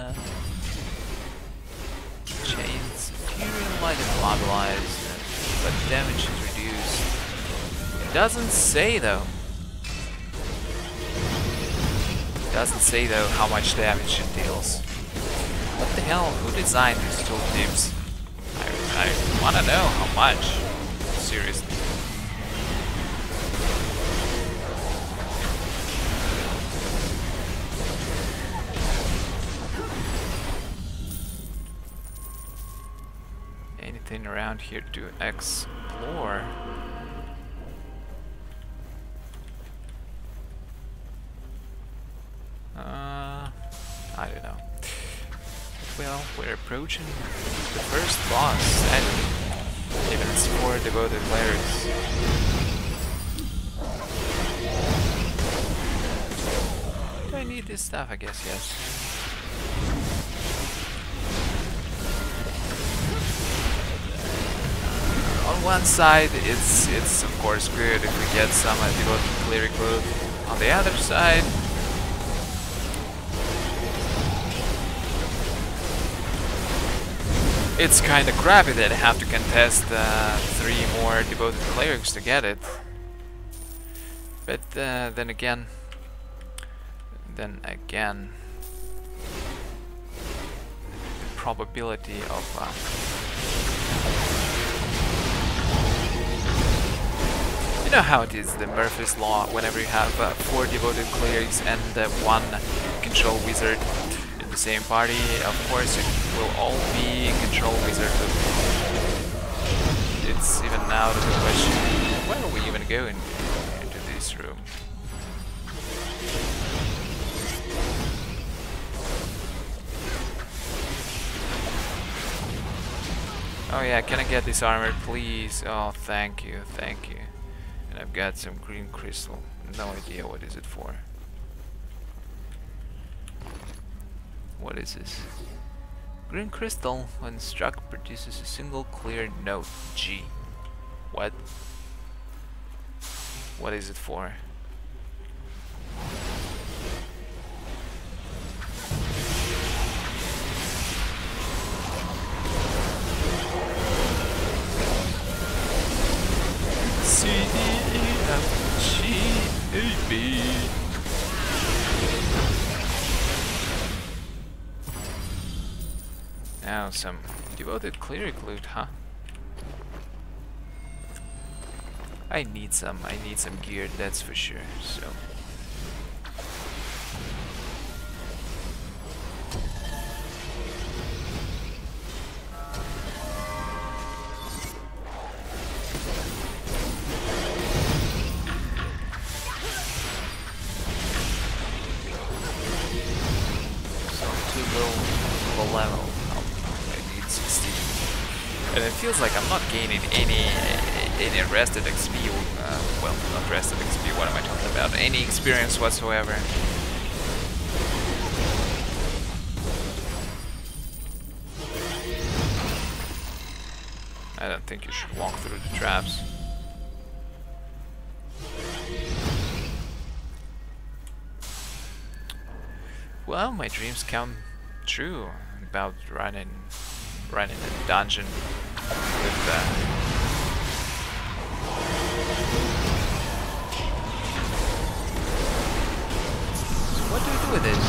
Chains appearing light immobilized, but damage is reduced. It doesn't say though. It doesn't say though how much damage it deals. What the hell? Who designed these tooltips? I wanna know how much. Seriously. Anything around here to explore? I don't know. Well, we're approaching the first boss, and even it's 4 devoted clerics. Do I need this stuff? I guess yes. On one side, it's of course good if we get some devoted cleric loot. On the other side, it's kinda crappy that I have to contest 3 more devoted clerics to get it. But then again, the probability of you know how it is, the Murphy's Law, whenever you have 4 devoted clerics and 1 control wizard in the same party, of course it will all be control wizard. It's even out of the question. Why are we even going into this room? Oh yeah, can I get this armor, please? Oh, thank you, thank you. And I've got some green crystal. No idea what is it for. What is this? Green crystal, when struck, produces a single clear note, G. What? What is it for? C, D, E, F, G, A, B. Now some devoted cleric loot, huh? I need some gear, that's for sure, so. Level. I need 16. And it feels like I'm not gaining any rested XP, well, not rested XP, what am I talking about? Any experience whatsoever. I don't think you should walk through the traps. Well, my dreams come true about running a dungeon with So what do we do with this?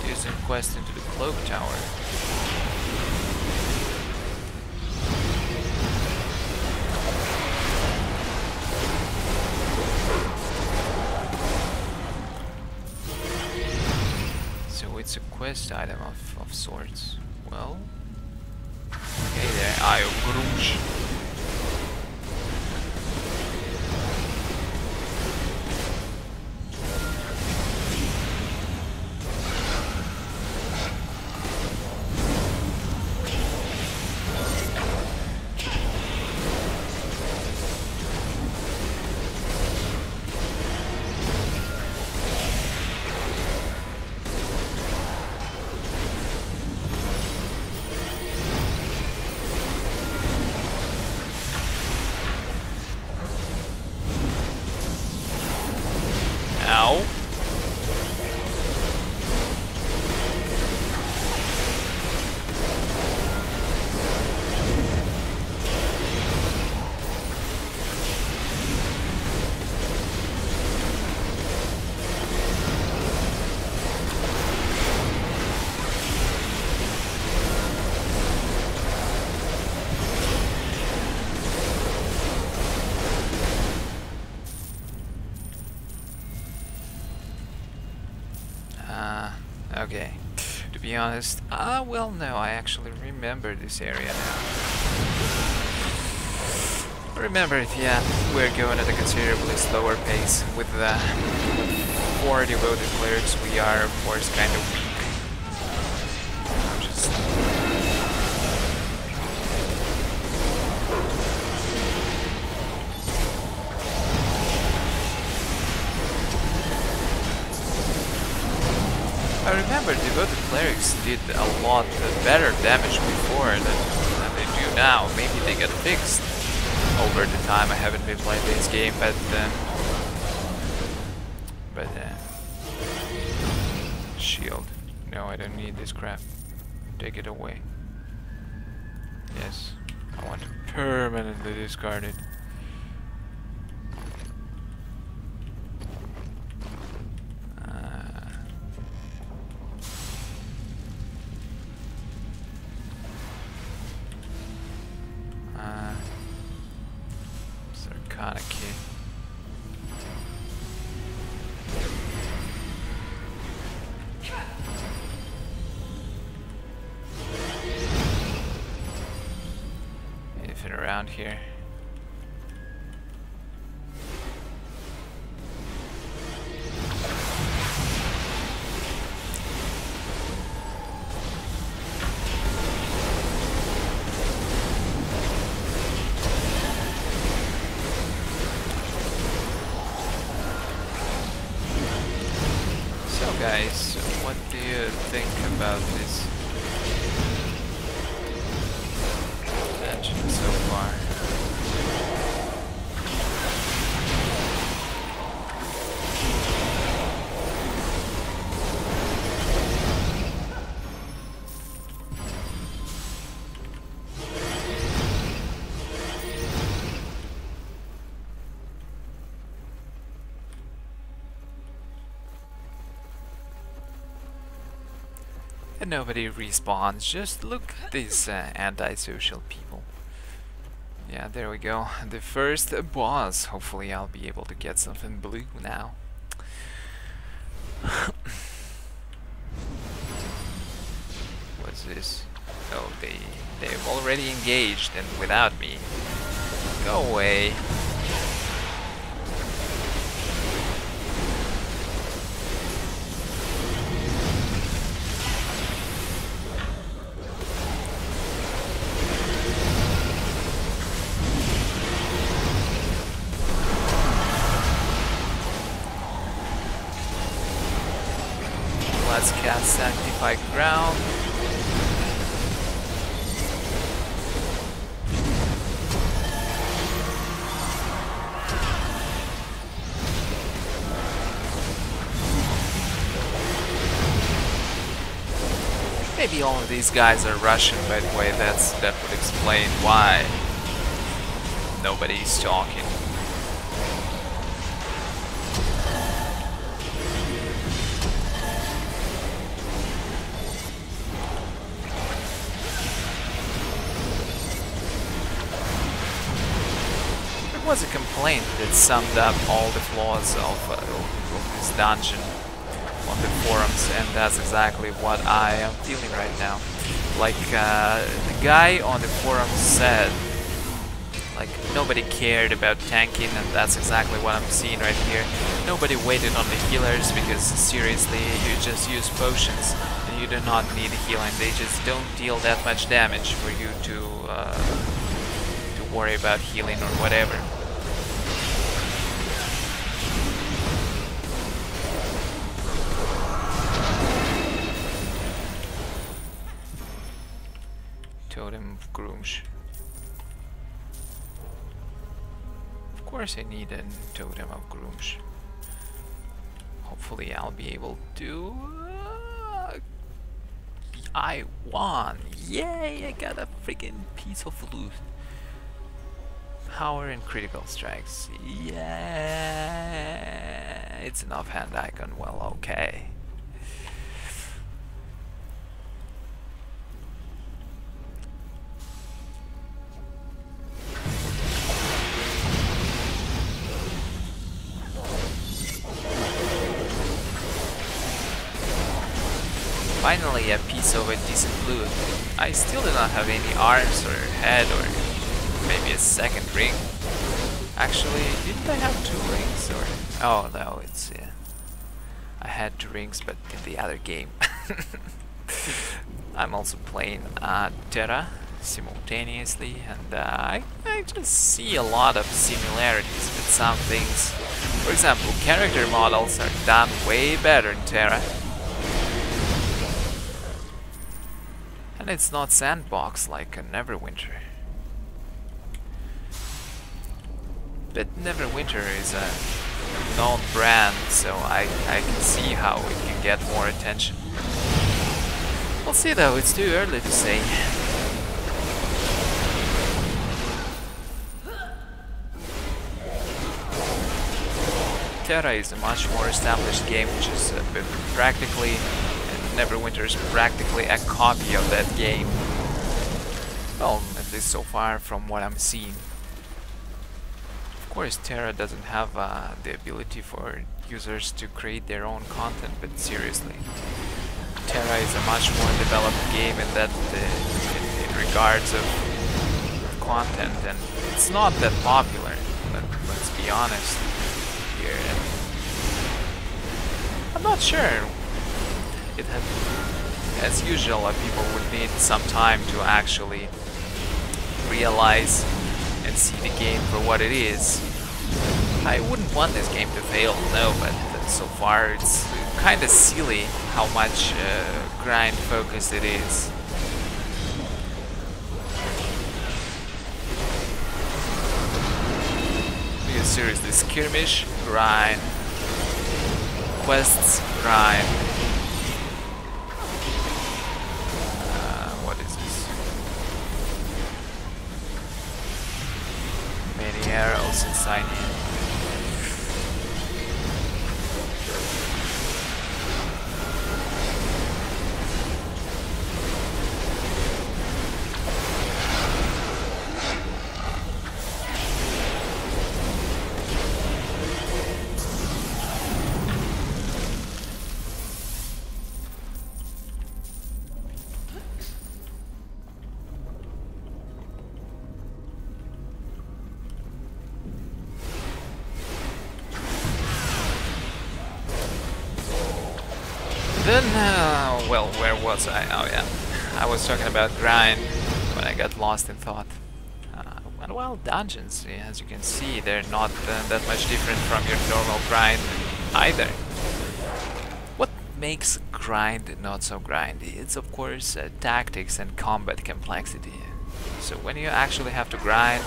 Do some quest into the Cloak Tower. quest item of sorts. Well, okay there. Ayo Grush. Ow. Okay. To be honest, well, no, I actually remember this area now. Remember it, yeah. We're going at a considerably slower pace. With 4 devoted clerics, we are, of course, kind of weak. I remember devoted clerics did a lot better damage before than they do now. Maybe they got fixed over the time I haven't been playing this game, but shield. No, I don't need this crap. Take it away. Yes, I want to permanently discard it. Kind of kid. Anything around here? Guys, what do you think about this dungeon so far? And nobody responds, just look at these antisocial people. Yeah, there we go. The first boss. Hopefully I'll be able to get something blue now. What's this? Oh, they've already engaged and without me. Go away. Let's cast Sanctified Ground. Maybe all of these guys are Russian, by the way. That would explain why nobody's talking. There was a complaint that summed up all the flaws of this dungeon. on the forums, and that's exactly what I am feeling right now. Like the guy on the forum said, like nobody cared about tanking, and that's exactly what I'm seeing right here. Nobody waited on the healers because seriously, you just use potions and you do not need healing. They just don't deal that much damage for you to worry about healing or whatever. Totem of Grooms. Of course I need a Totem of Grooms. Hopefully I'll be able to... I won! Yay! I got a freaking piece of loot. Power and critical strikes. Yeah! It's an offhand icon. Well, okay. Finally a piece of a decent loot. I still do not have any arms or head or maybe a second ring. Actually, didn't I have 2 rings or... Oh no, it's... I had 2 rings but in the other game. I'm also playing Terra simultaneously, and I just see a lot of similarities with some things. For example, character models are done way better in Terra. And it's not sandbox like a Neverwinter. But Neverwinter is a known brand, so I can see how it can get more attention. We'll see though, it's too early to say. Terra is a much more established game, which is practically... Neverwinter is practically a copy of that game. Well, at least so far from what I'm seeing. Of course, Terra doesn't have the ability for users to create their own content, but seriously, Terra is a much more developed game in that in regards of content, and it's not that popular. Let's be honest here. I'm not sure. It had, as usual, people would need some time to actually realize and see the game for what it is. I wouldn't want this game to fail, no, but so far it's kinda silly how much grind focused it is. Because seriously, skirmish, grind, quests, grind. Arrows inside here. Then, well, where was I? Oh yeah, I was talking about grind when I got lost in thought. Well, dungeons, as you can see, they're not that much different from your normal grind either. What makes grind not so grindy? It's of course tactics and combat complexity. So when you actually have to grind,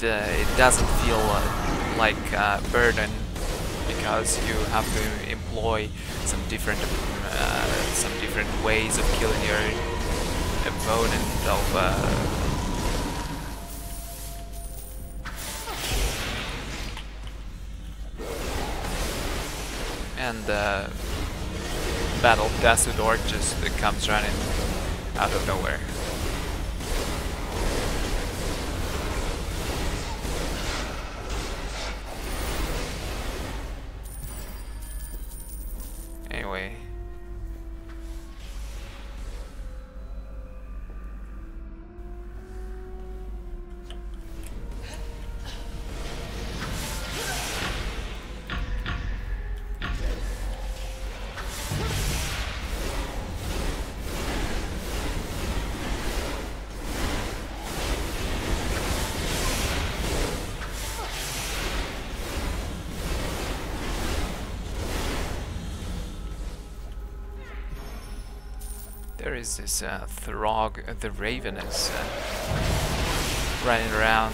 it doesn't feel like a burden, because you have to employ some different ways of killing your opponent. And Battle Desert Orc just comes running out of nowhere. There is this Throg, the Raven is running around.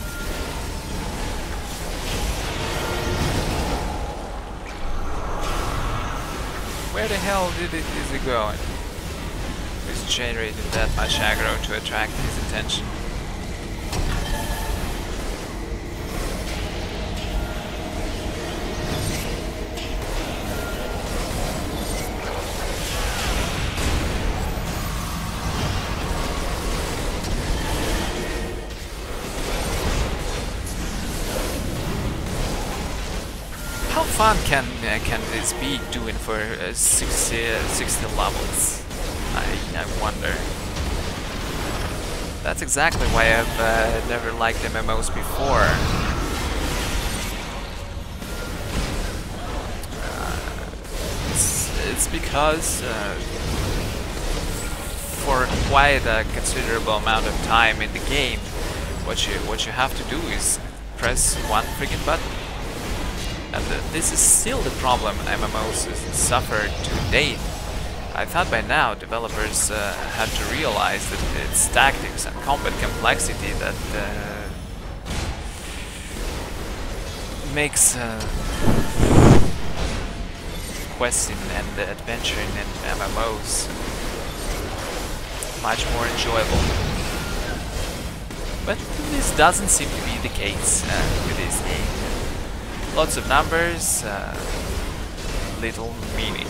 Where the hell is he going? He's generating that much aggro to attract his attention. How fun can this be doing for 60 levels? I wonder. That's exactly why I've never liked MMOs before. It's because for quite a considerable amount of time in the game, what you have to do is press one freaking button. And this is still the problem MMOs suffer to date. I thought by now developers had to realize that it's tactics and combat complexity that makes questing and adventuring in MMOs much more enjoyable. But this doesn't seem to be the case with this game. Lots of numbers, little meaning.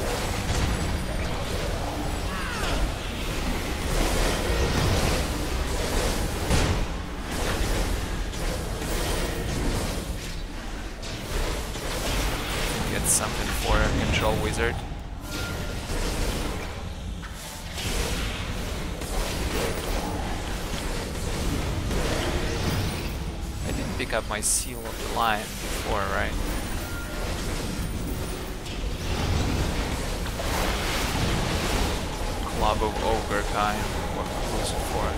Get something for a control wizard. I didn't pick up my seal of the lion before, right? Club of Ogre kind. What was it for?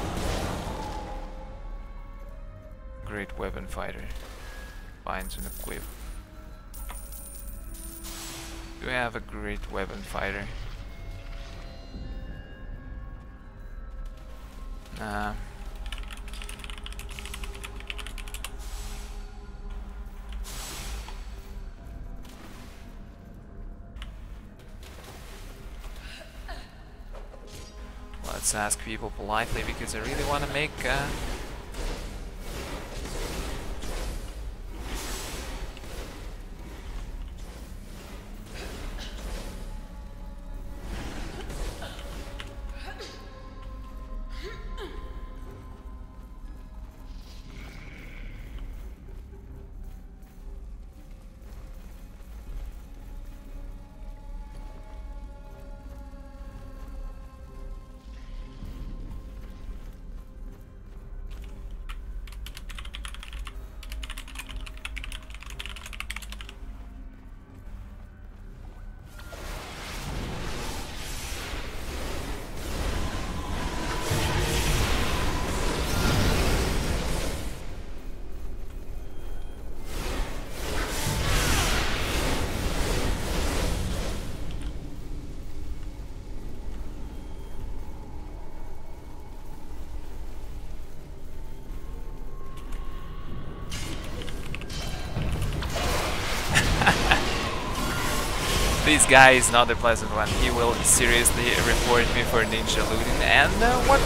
Great weapon fighter. Binds and equip. Do I have a great weapon fighter? Nah. Let's ask people politely because I really want to make this guy is not a pleasant one. He will seriously report me for ninja looting, and what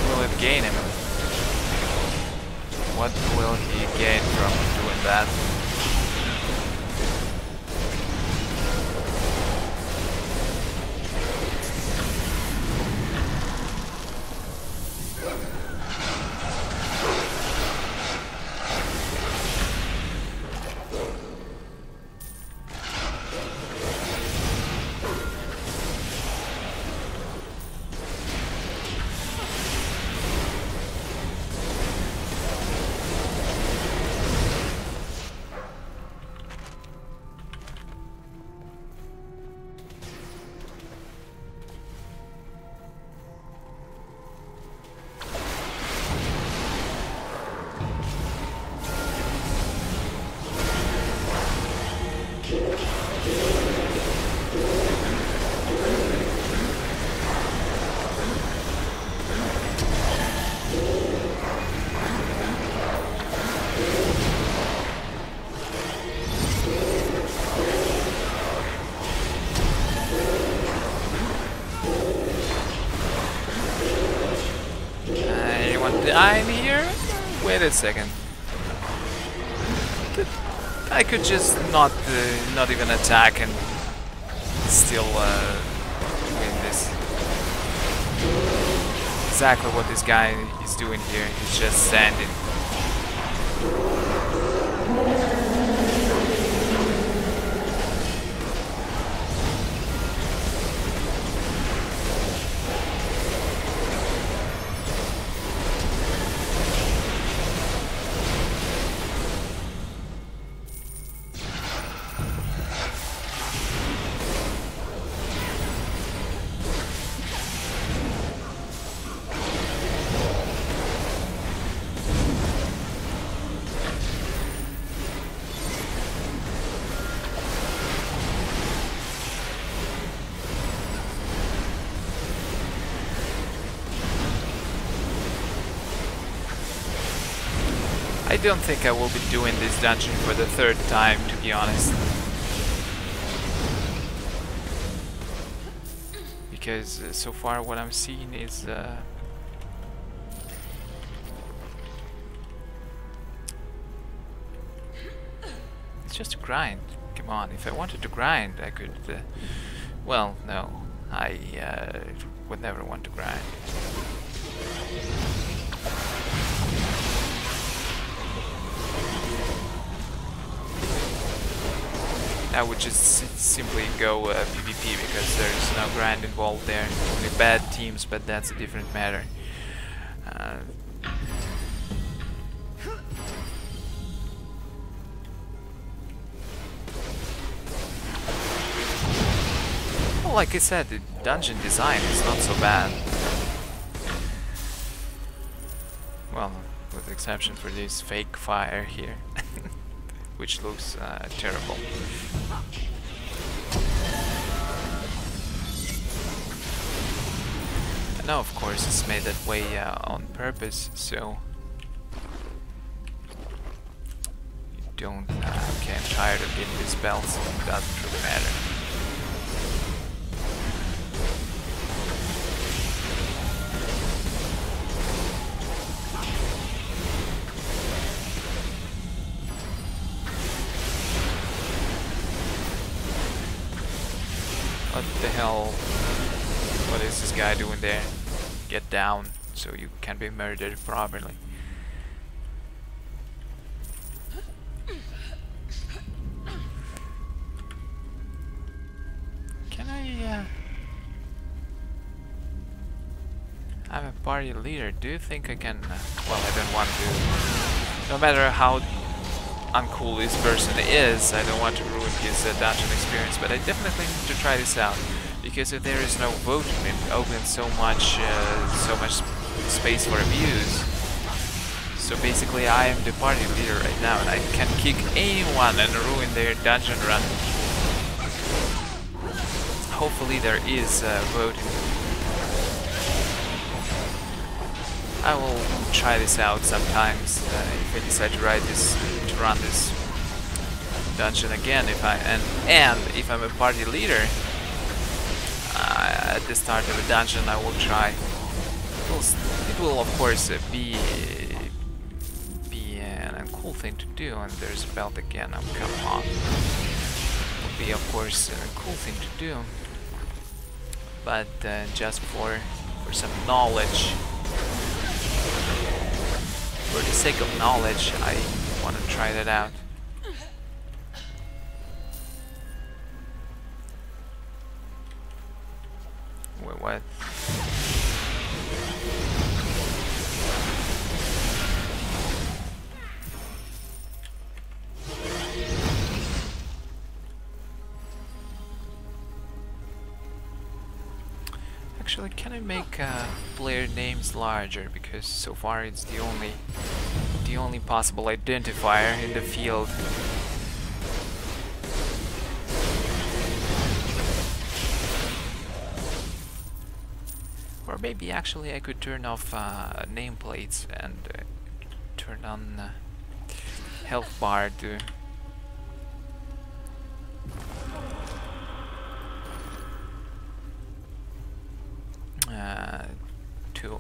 will it gain him? What will he gain from doing that? Wait a second. I could just not even attack and still win this. Exactly what this guy is doing here. He's just standing. I don't think I will be doing this dungeon for the third time, to be honest. Because so far what I'm seeing is it's just a grind. Come on, if I wanted to grind, I could... well, no. I would never want to grind. I would just simply go PvP because there's no grind involved there. Only bad teams, but that's a different matter. Well, like I said, the dungeon design is not so bad. Well, with the exception for this fake fire here. Which looks terrible. And now, of course, it's made that way on purpose, so you don't. Okay, I'm tired of getting these belts. It doesn't really matter. What the hell? What is this guy doing there? Get down so you can be murdered properly. Can I... I'm a party leader. Do you think I can... well, I don't want to... No matter how uncool this person is, I don't want to ruin his dungeon experience, but I definitely need to try this out, because if there is no voting, it opens so much space for abuse. So basically I am the party leader right now, and I can kick anyone and ruin their dungeon run. Hopefully there is voting. I will try this out sometimes if I decide to run this dungeon again. And if I'm a party leader at the start of a dungeon, I will try. It will of course be an uncool thing to do. And there's a belt again. Oh, come on. It will be of course a cool thing to do, but just for some knowledge. For the sake of knowledge, I want to try that out. Wait, what? Actually, can I make player names larger? Because so far it's the only possible identifier in the field. Or maybe actually I could turn off nameplates and turn on health bar to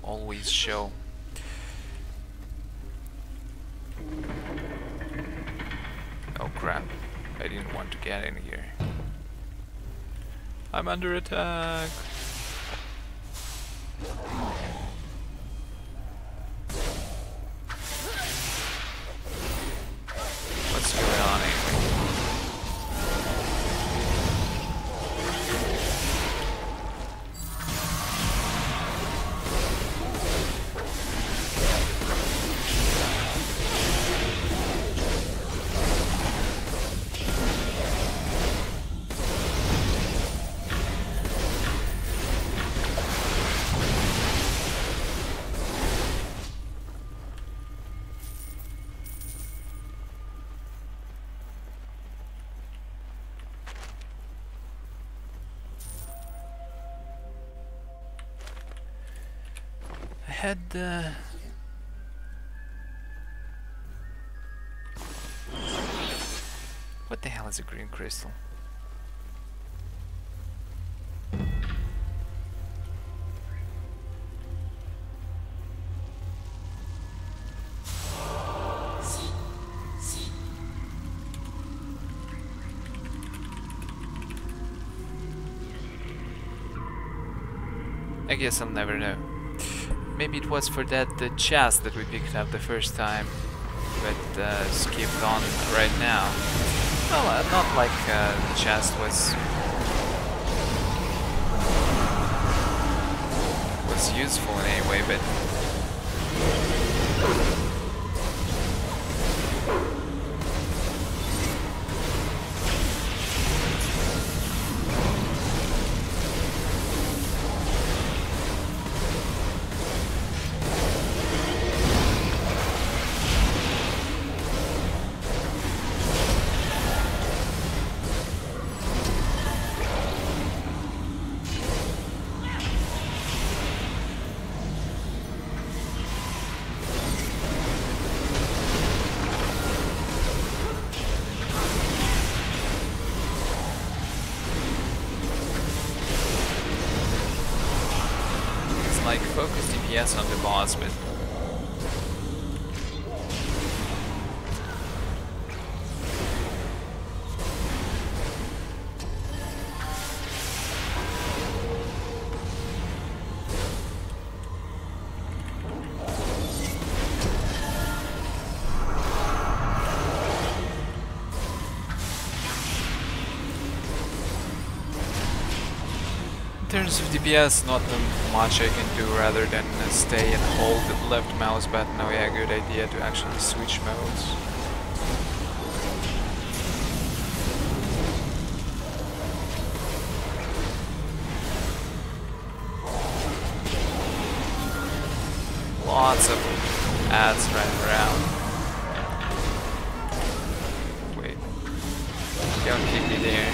always show. crap. I didn't want to get in here. I'm under attack. What's going on anyway? What the hell is a green crystal? I guess I'll never know. Maybe it was for that the chest that we picked up the first time, but skipped on right now. Well, not like the chest was useful in any way, but like focus DPS on the boss, but in terms of DPS, not much I can do rather than stay and hold the left mouse button. Oh yeah, good idea to actually switch modes. Lots of ads running around. Wait, don't keep me there.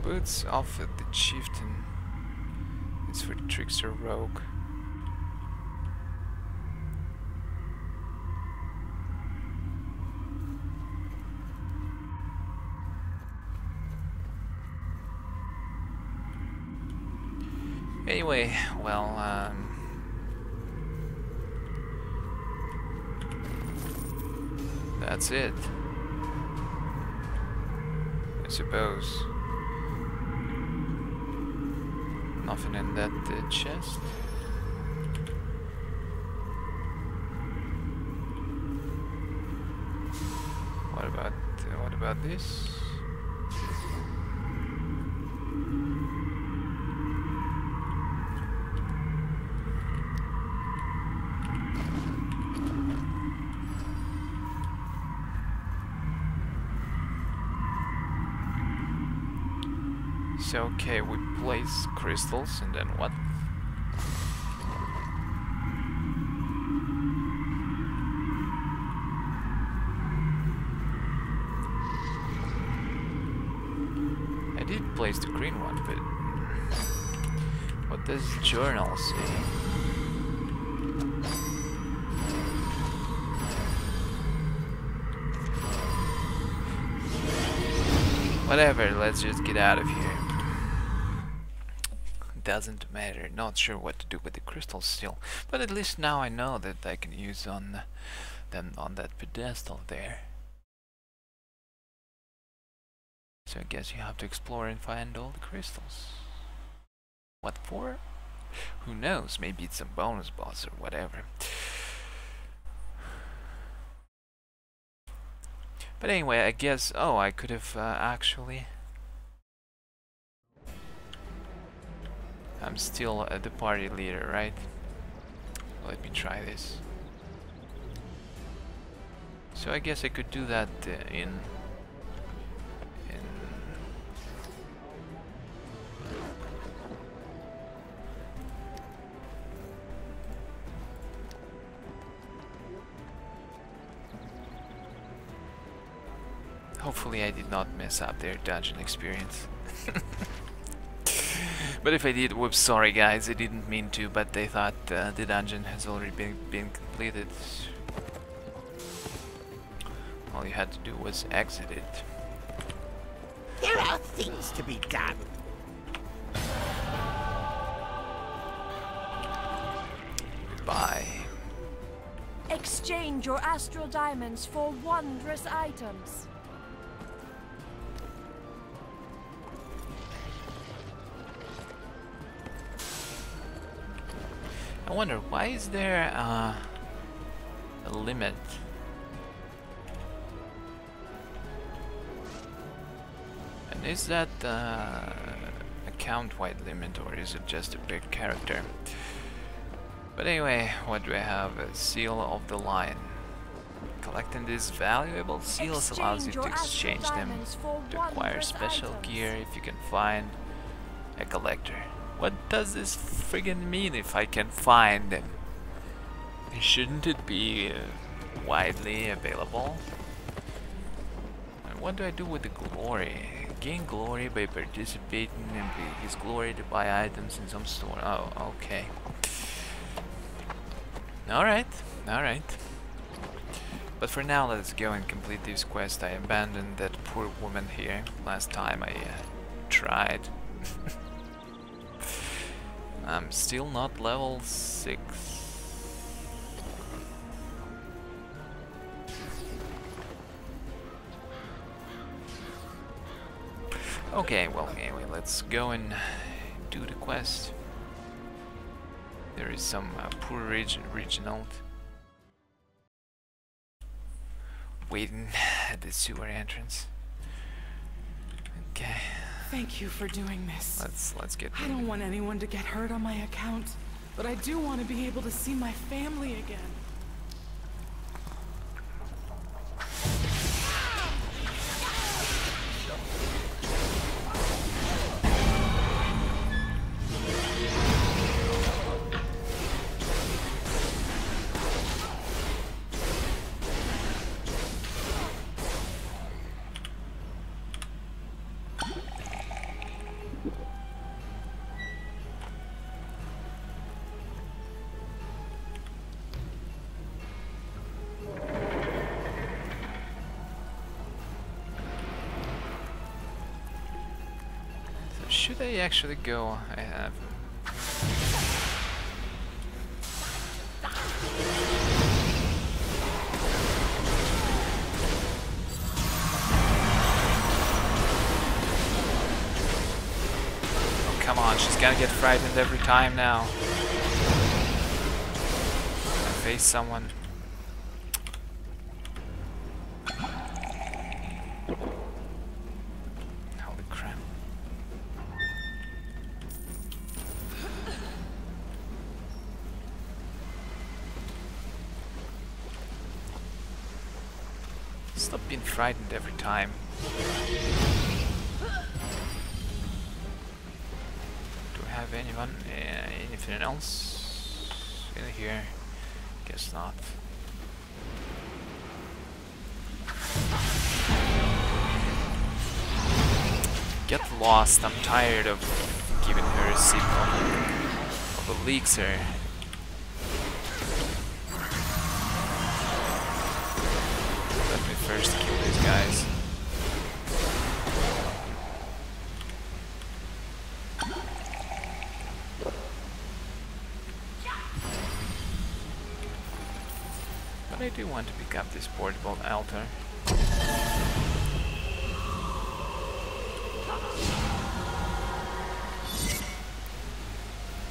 Boots off at the chieftain. It's for the trickster rogue. Anyway, well, that's it, I suppose. Nothing in that chest. What about this? So okay, we place crystals and then what? I did place the green one, but what does the journal say? Whatever, let's just get out of here. Doesn't matter. Not sure what to do with the crystals still, but at least now I know that I can use them on that pedestal there. So I guess you have to explore and find all the crystals. What for? Who knows? Maybe it's a bonus boss or whatever. But anyway, I guess... Oh, I could have actually... I'm still the party leader, right? Let me try this. So I guess I could do that in... Hopefully I did not mess up their dungeon experience. But if I did, whoops, sorry guys, I didn't mean to, but they thought the dungeon has already been completed. All you had to do was exit it. There are things to be done. Goodbye. Exchange your astral diamonds for wondrous items. I wonder, why is there a limit? And is that a count-wide limit, or is it just a big character? But anyway, what do I have? A seal of the lion. Collecting these valuable seals allows you to exchange them to acquire special gear if you can find a collector. What does this friggin' mean if I can find them? Shouldn't it be widely available? And what do I do with the glory? Gain glory by participating in his glory to buy items in some store. Oh, okay. Alright, alright. But for now, let's go and complete this quest. I abandoned that poor woman here last time I tried. I'm still not level 6. Okay, well, anyway, let's go and do the quest. There is some poor regional waiting at the sewer entrance. Okay. Thank you for doing this. Let's get I don't want anyone to get hurt on my account, but I do want to be able to see my family again. Should I actually go? I have. Oh, come on, she's gonna get frightened every time now. I face someone. Stop being frightened every time. Do I have anyone? Anything else in here? Guess not. Get lost. I'm tired of giving her a sip of elixir. First kill these guys. But I do want to pick up this portable altar.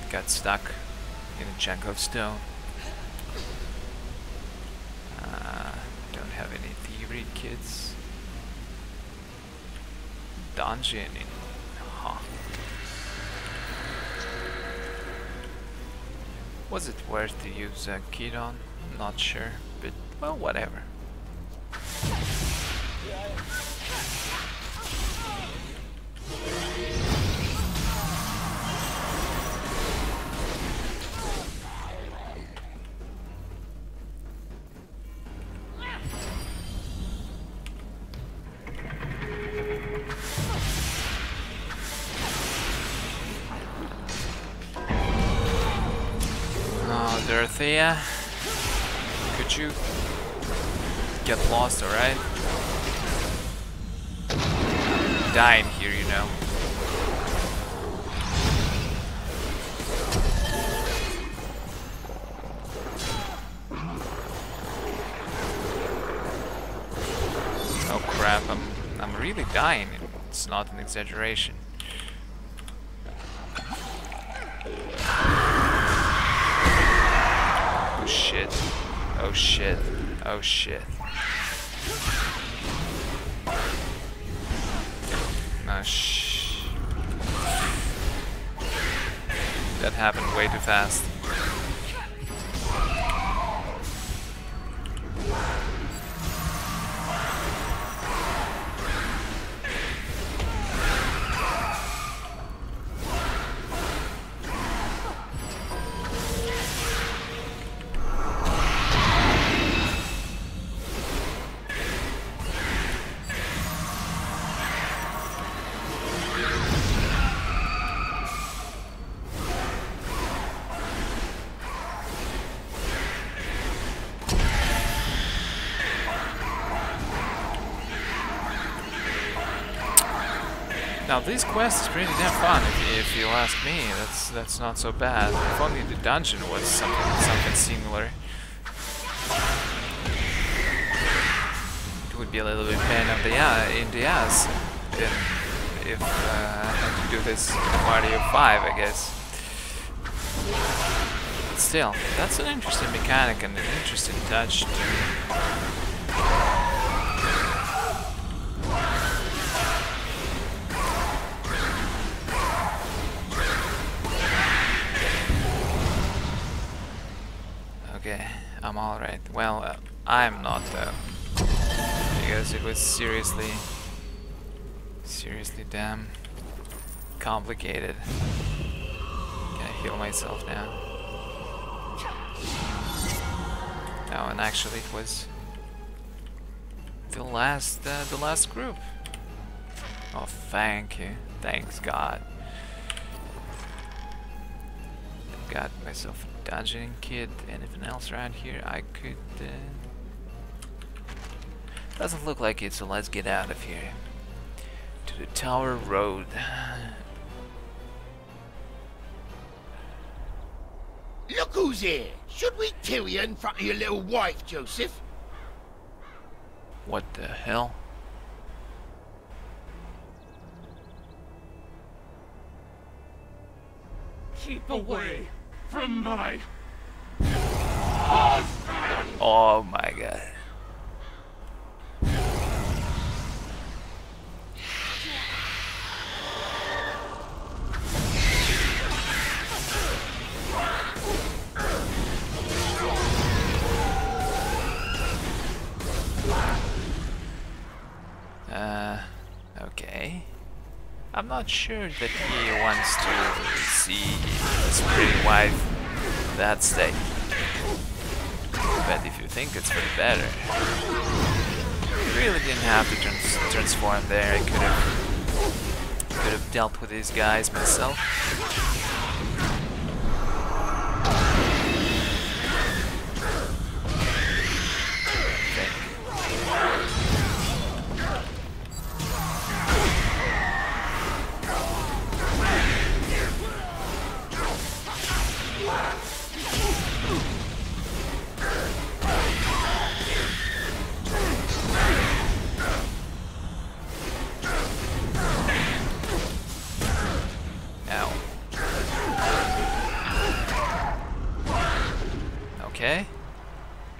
Got stuck in a chunk of stone. Don't have any thievery kits. Dungeon in... Huh. Was it worth to use a kit on? Not sure, but well, whatever. Dorothea, could you get lost, alright? Dying here, you know. Oh crap, I'm really dying. It's not an exaggeration. Oh shit. Oh shit. Oh shit. No, shh. That happened way too fast. Now this quest is pretty damn fun, if you ask me. That's not so bad. If only the dungeon was something similar, it would be a little bit pain in the ass if I had to do this in a party of 5, I guess. But still, that's an interesting mechanic and an interesting touch to Okay, I'm alright. Well, I'm not though, because it was seriously damn complicated. Can I heal myself now? No, and actually it was the last group. Oh, thank you. Thanks God. Got myself a dungeon kit. Anything else around here I could... Doesn't look like it, so let's get out of here. To the Tower Road. Look who's here! Should we kill you in front of your little wife, Joseph? What the hell? Keep away from my... Oh my God. Okay. I'm not sure that he wants to see his pretty wife that state. But if you think it's for the better, you really didn't have to transform there. I could have dealt with these guys myself.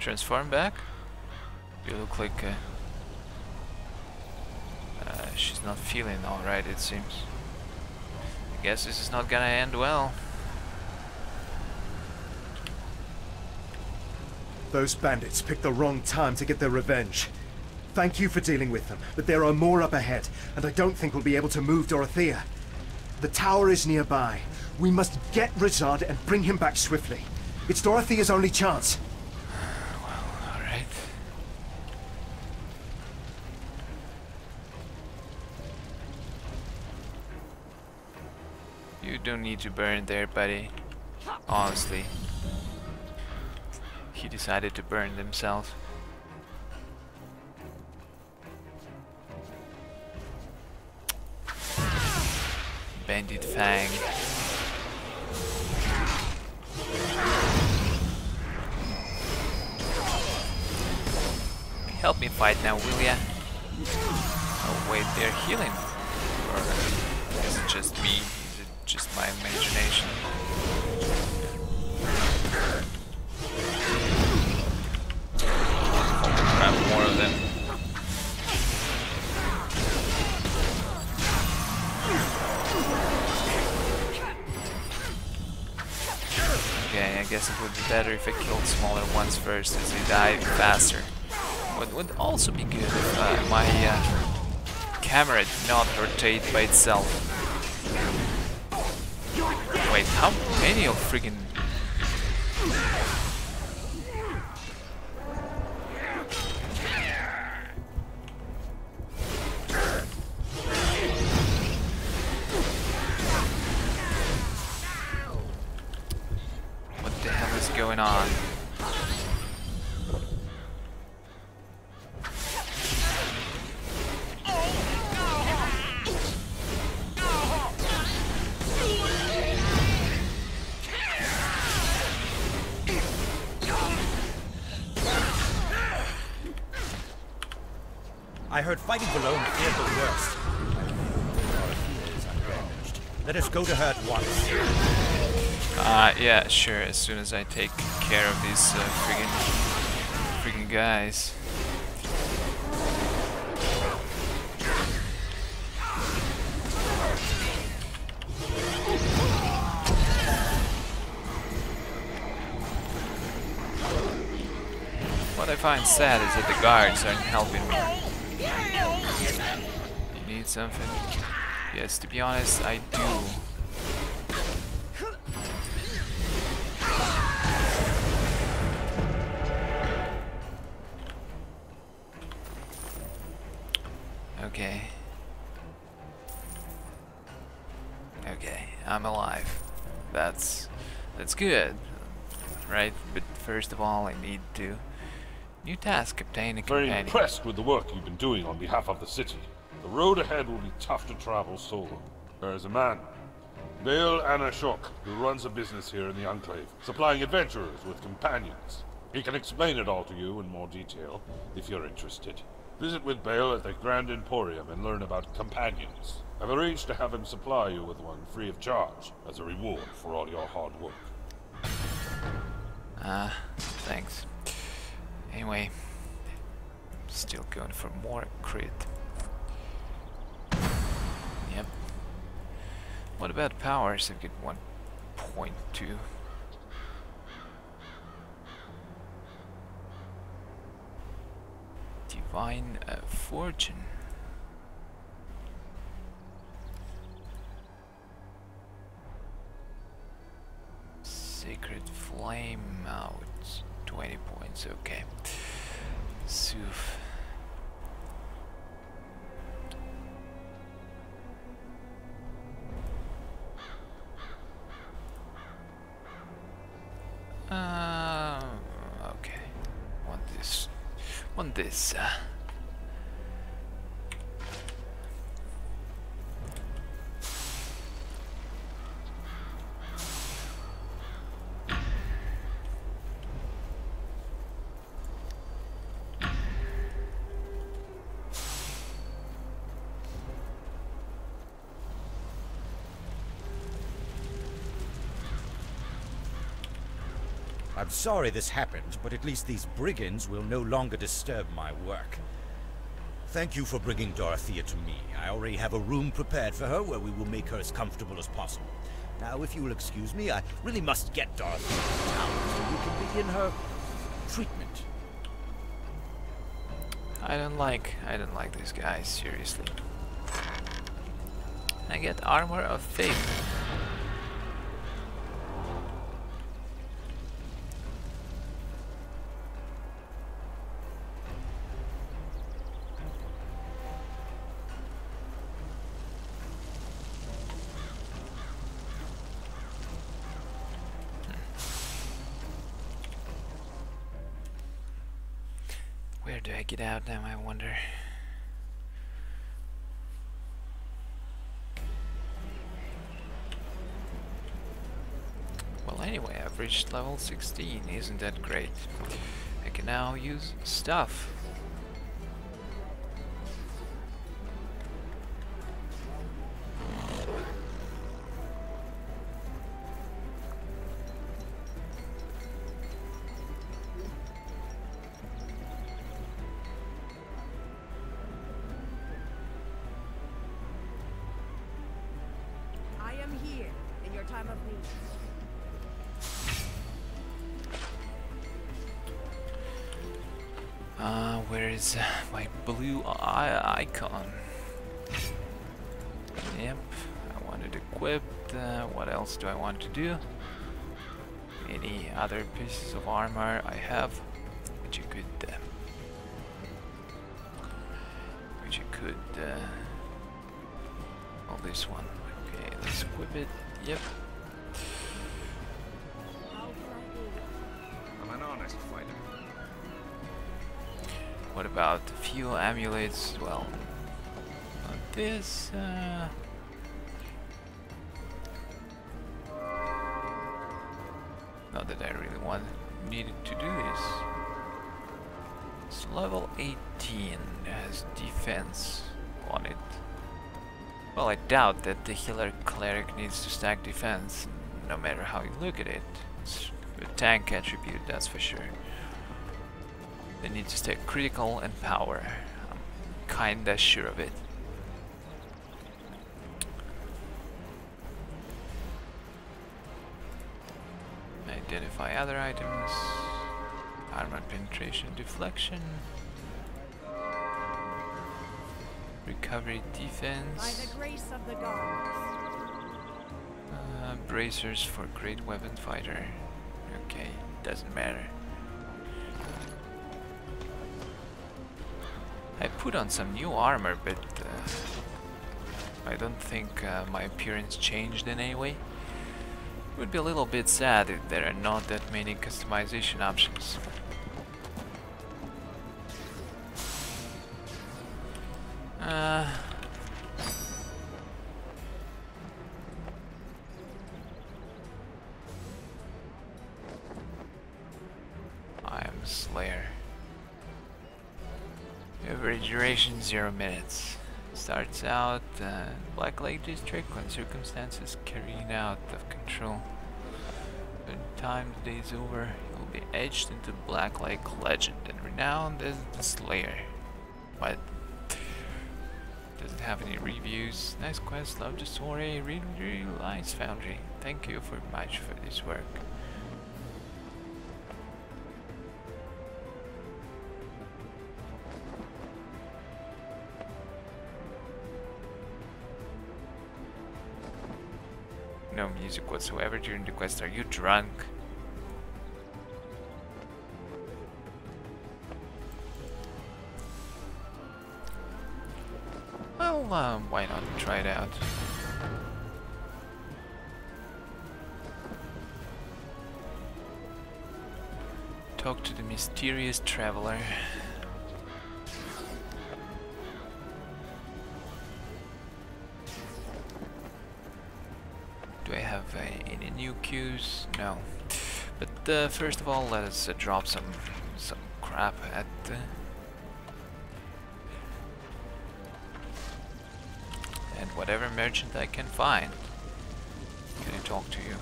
transform back? You look like she's not feeling alright, it seems. I guess this is not gonna end well. Those bandits picked the wrong time to get their revenge. Thank you for dealing with them, but there are more up ahead, and I don't think we'll be able to move Dorothea. The tower is nearby. We must get Rizard and bring him back swiftly. It's Dorothea's only chance. Well, alright. You don't need to burn there, buddy. Honestly. He decided to burn himself. Bandit Fang. Help me fight now, will ya? Oh wait, they're healing. Or is it just me? Is it just my imagination? Holy crap, more of them. Okay, I guess it would be better if I killed smaller ones first, as they die faster. What would also be good if my camera did not rotate by itself. Wait, how many of friggin... What the hell is going on? I heard fighting below feared the worst. Dorothea is unbandaged. Let us go to her at once. Yeah, sure, as soon as I take care of these friggin' guys. What I find sad is that the guards aren't helping me. You need something? Yes, to be honest, I do. Okay. Okay, I'm alive. That's good, right? But first of all, I need to new task: obtain a companion. Very impressed with the work you've been doing on behalf of the city. The road ahead will be tough to travel solo. There is a man, Baal Anashok, who runs a business here in the Enclave, supplying adventurers with companions. He can explain it all to you in more detail, if you're interested. Visit with Baal at the Grand Emporium and learn about companions. I've arranged to have him supply you with one free of charge, as a reward for all your hard work. Thanks. Anyway, still going for more crit. Yep. What about powers? I've got 1.2. Divine Fortune. Sacred Flame out. 20 points, okay. Soof. Okay. Want this. I'm sorry this happened, but at least these brigands will no longer disturb my work. Thank you for bringing Dorothea to me. I already have a room prepared for her where we will make her as comfortable as possible. Now, if you will excuse me, I really must get Dorothea to town so we can begin her treatment. I don't like this guy, seriously. I get Armor of Faith. Where do I get out now, I wonder? Well, anyway, I've reached level 16, isn't that great? I can now use stuff. Time of need. Where is my blue icon? Yep, I want it equipped. What else do I want to do? Any other pieces of armor I have, which you could oh, this one. Okay, let's equip it. Yep. I'm an honest fighter. What about a few amulets? Well, this. Not that I really needed to do this. It's level 18. Has defense on it. Well, I doubt that the healer cleric needs to stack defense, no matter how you look at it. It's a tank attribute, that's for sure. They need to stack critical and power. I'm kinda sure of it. Identify other items. Armor penetration, deflection. Recovery defense. By the grace of the gods. Bracers for great weapon fighter. Okay, doesn't matter. I put on some new armor, but I don't think my appearance changed in any way. It would be a little bit sad if there are not that many customization options. I am a Slayer. Average duration 0 minutes. Starts out Black Lake District when circumstances carrying out of control. By the time the day is over, you will be edged into Black Lake legend and renowned as the Slayer. But doesn't have any reviews. Nice quest, love the story, really nice foundry. Thank you very much for this work. No music whatsoever during the quest. Are you drunk? Well, why not try it out? Talk to the mysterious traveler. Do I have any new queues? No. But first of all, let us drop some crap at and whatever merchant I can find. Can I talk to you?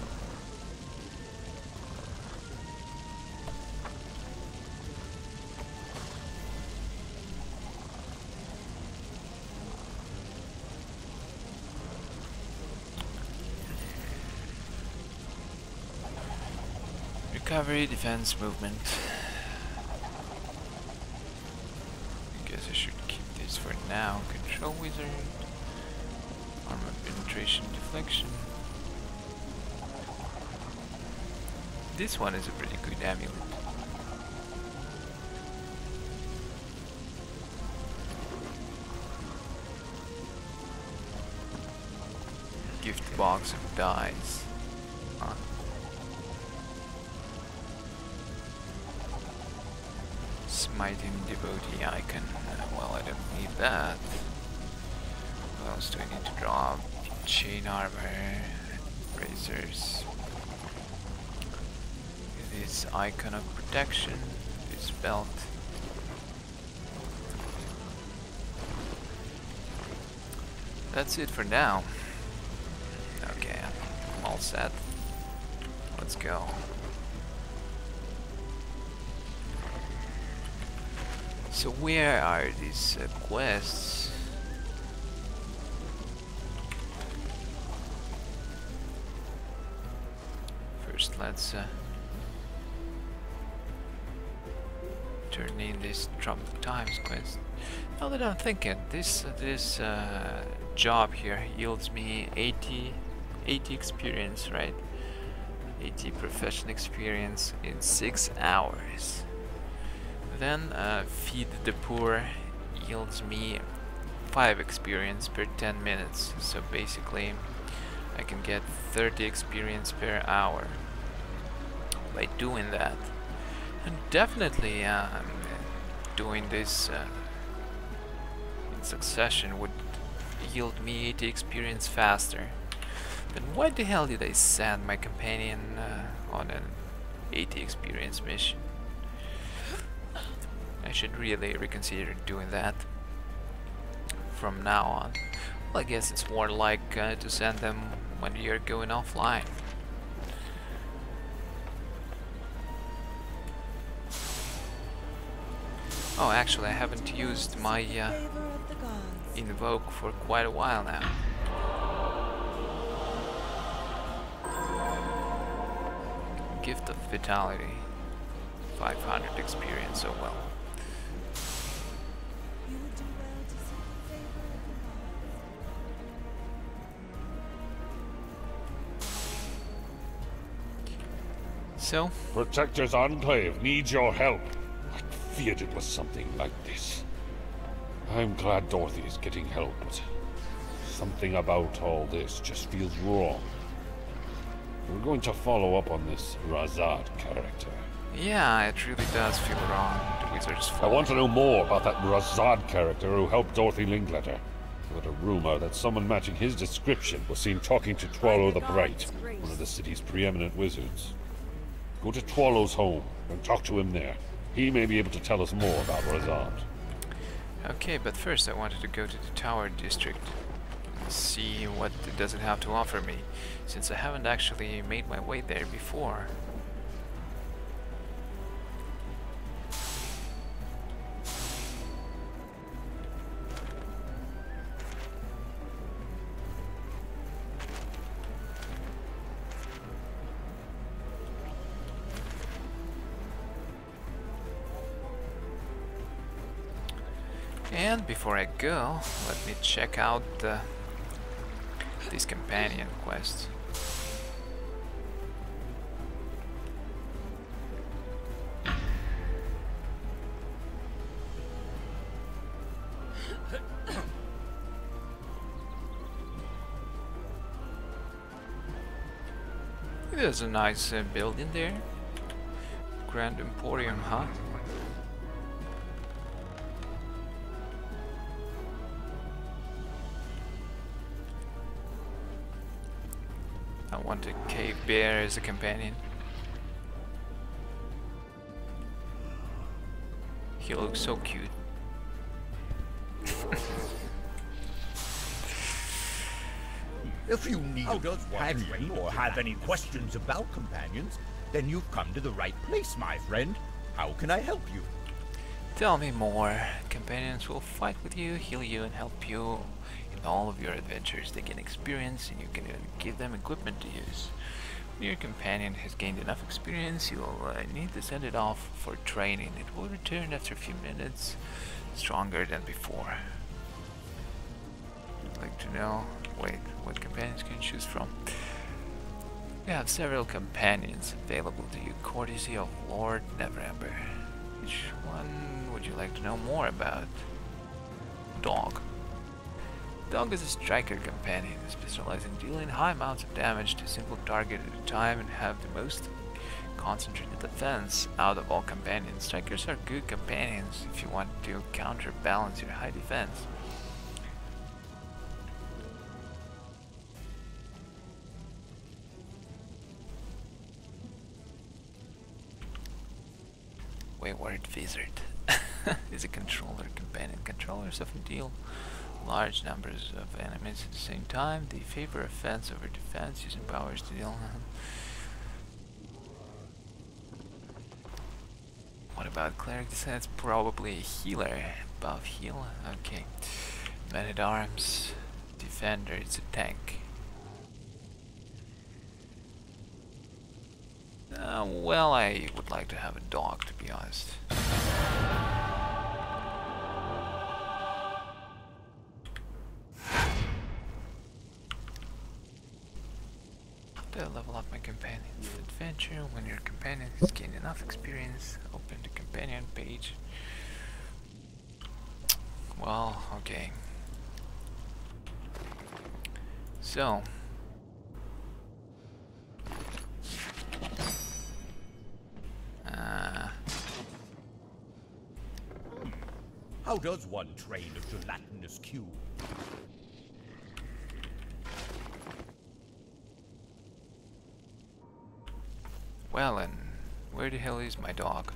recovery, defense, movement. I guess I should keep this for now. Control wizard, armor penetration, deflection. This one is a pretty good amulet. Gift box of dice. Smiting devotee icon. Well, I don't need that. What else do I need to draw? Chain armor, razors. This icon of protection. This belt. That's it for now. Okay, I'm all set. Let's go. So where are these quests? First, let's turn in this Tropic Times quest. Now that I'm thinking, this job here yields me 80 experience, right? 80 profession experience in 6 hours. Then feed the poor yields me 5 experience per 10 minutes. So basically I can get 30 experience per hour by doing that. And definitely doing this in succession would yield me 80 experience faster. Then why the hell did I send my companion on an 80 experience mission? I should really reconsider doing that from now on. Well, I guess it's more like to send them when you're going offline. Oh, actually I haven't used my invoke for quite a while now. Gift of Vitality, 500 experience, oh well. So? Protector's Enclave needs your help. I feared it was something like this. I'm glad Dorothy is getting help, but something about all this just feels wrong. We're going to follow up on this Razad character. Yeah, it really does feel wrong. The wizard's fault. I want to know more about that Razad character who helped Dorothy Linkletter. I heard a rumor that someone matching his description was seen talking to Twallow the Bright, one of the city's preeminent wizards. Go to Twallow's home and talk to him there. He may be able to tell us more about Razad. Okay, but first I wanted to go to the Tower District and see what it doesn't have to offer me, since I haven't actually made my way there before. And before I go, let me check out this companion quest. There's a nice building there. Grand Emporium, huh? I want a cave bear as a companion. He looks so cute. If you need a companion or have any questions about companions, then you've come to the right place, my friend. How can I help you? Tell me more. Companions will fight with you, heal you, and help you in all of your adventures. They gain experience, and you can even give them equipment to use. Your companion has gained enough experience, you'll need to send it off for training. It will return after a few minutes, stronger than before. I'd like to know, wait, what companions can you choose from? You have several companions available to you, courtesy of Lord Neverwinter. Which one would you like to know more about? Dog. Dog is a striker companion, specializing in dealing high amounts of damage to a single target at a time and have the most concentrated defense out of all companions. Strikers are good companions if you want to counterbalance your high defense. Wayward Wizard is a controller companion. Controllers often deal large numbers of enemies at the same time. They favor offense over defense, using powers to deal. What about Cleric? That's probably a healer. Buff heal. Okay. Man at Arms. Defender. It's a tank. Well, I would like to have a dog, to be honest. To level up my companion's adventure. When your companion has gained enough experience, open the companion page. Well, okay. So how does one train a gelatinous cube? well, and where the hell is my dog?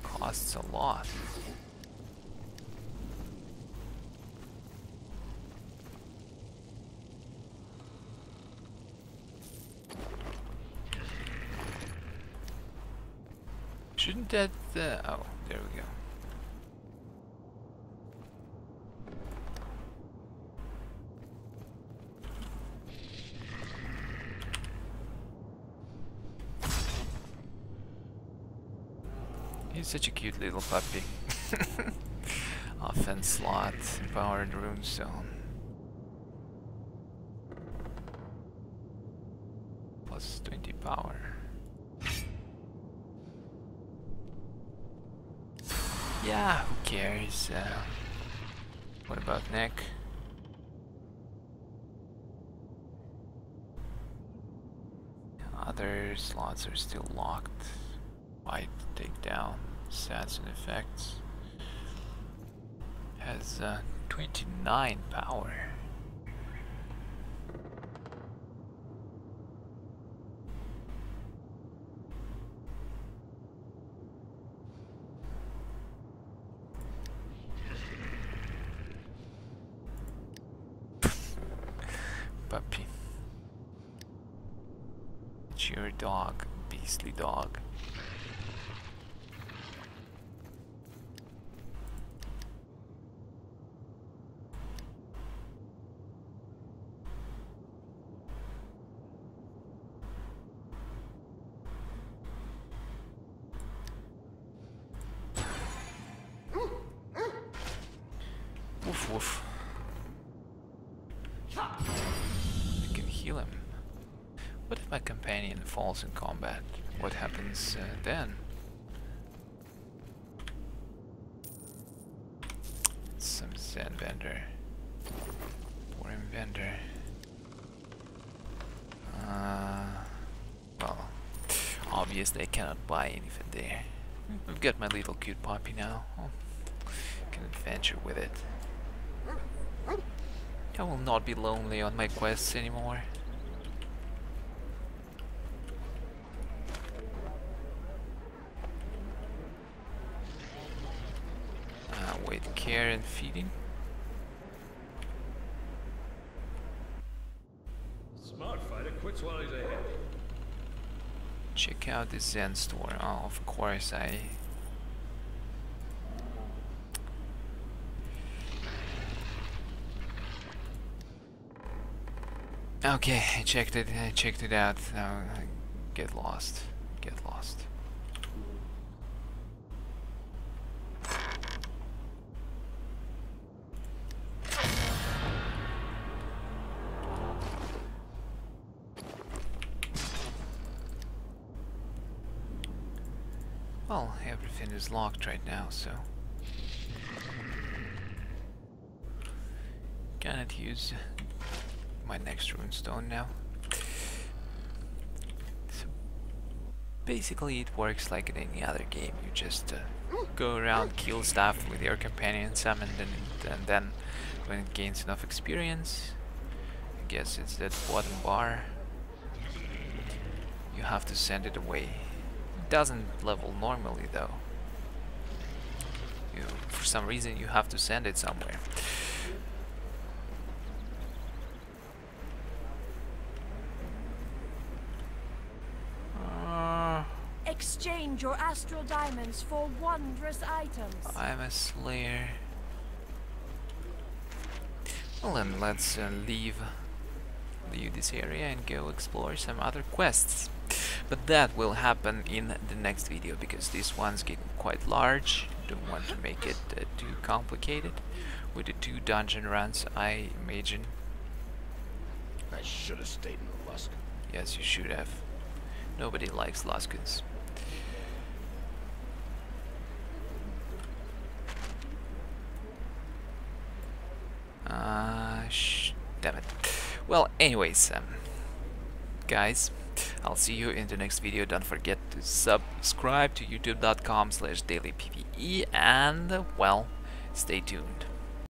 Costs a lot. Shouldn't that... oh, there we go. He's such a cute little puppy. Offense slot, empowered runestone. Plus 20 power. Yeah, who cares? What about neck? Other slots are still locked. White takedown, stats and effects. Has 29 power. Puppy. It's your dog, beastly dog. Woof woof. I can heal him. What if my companion falls in combat? What happens then? Some Zen vendor. Poor vendor. Well, obviously I cannot buy anything there. I've got my little cute puppy now. Oh, can adventure with it. I will not be lonely on my quests anymore. Wait, care and feeding. Smart fighter quits while he's ahead. Check out the Zen store. Oh, of course Okay, I checked it out. Now get lost. Get lost. Well, everything is locked right now, so cannot use my next runestone now. So basically it works like in any other game. You just go around, kill stuff with your companion, summon them, and then when it gains enough experience, I guess it's that bottom bar, you have to send it away. It doesn't level normally though. For some reason you have to send it somewhere. Exchange your astral diamonds for wondrous items. I'm a slayer. Well then, let's leave this area and go explore some other quests. But that will happen in the next video, because this one's getting quite large. Don't want to make it too complicated with the 2 dungeon runs, I imagine. I should have stayed in the Lusk. Yes, you should have. Nobody likes Luskans. Damn it. Well, anyways, guys, I'll see you in the next video. Don't forget to subscribe to youtube.com/dailypve, and well, stay tuned.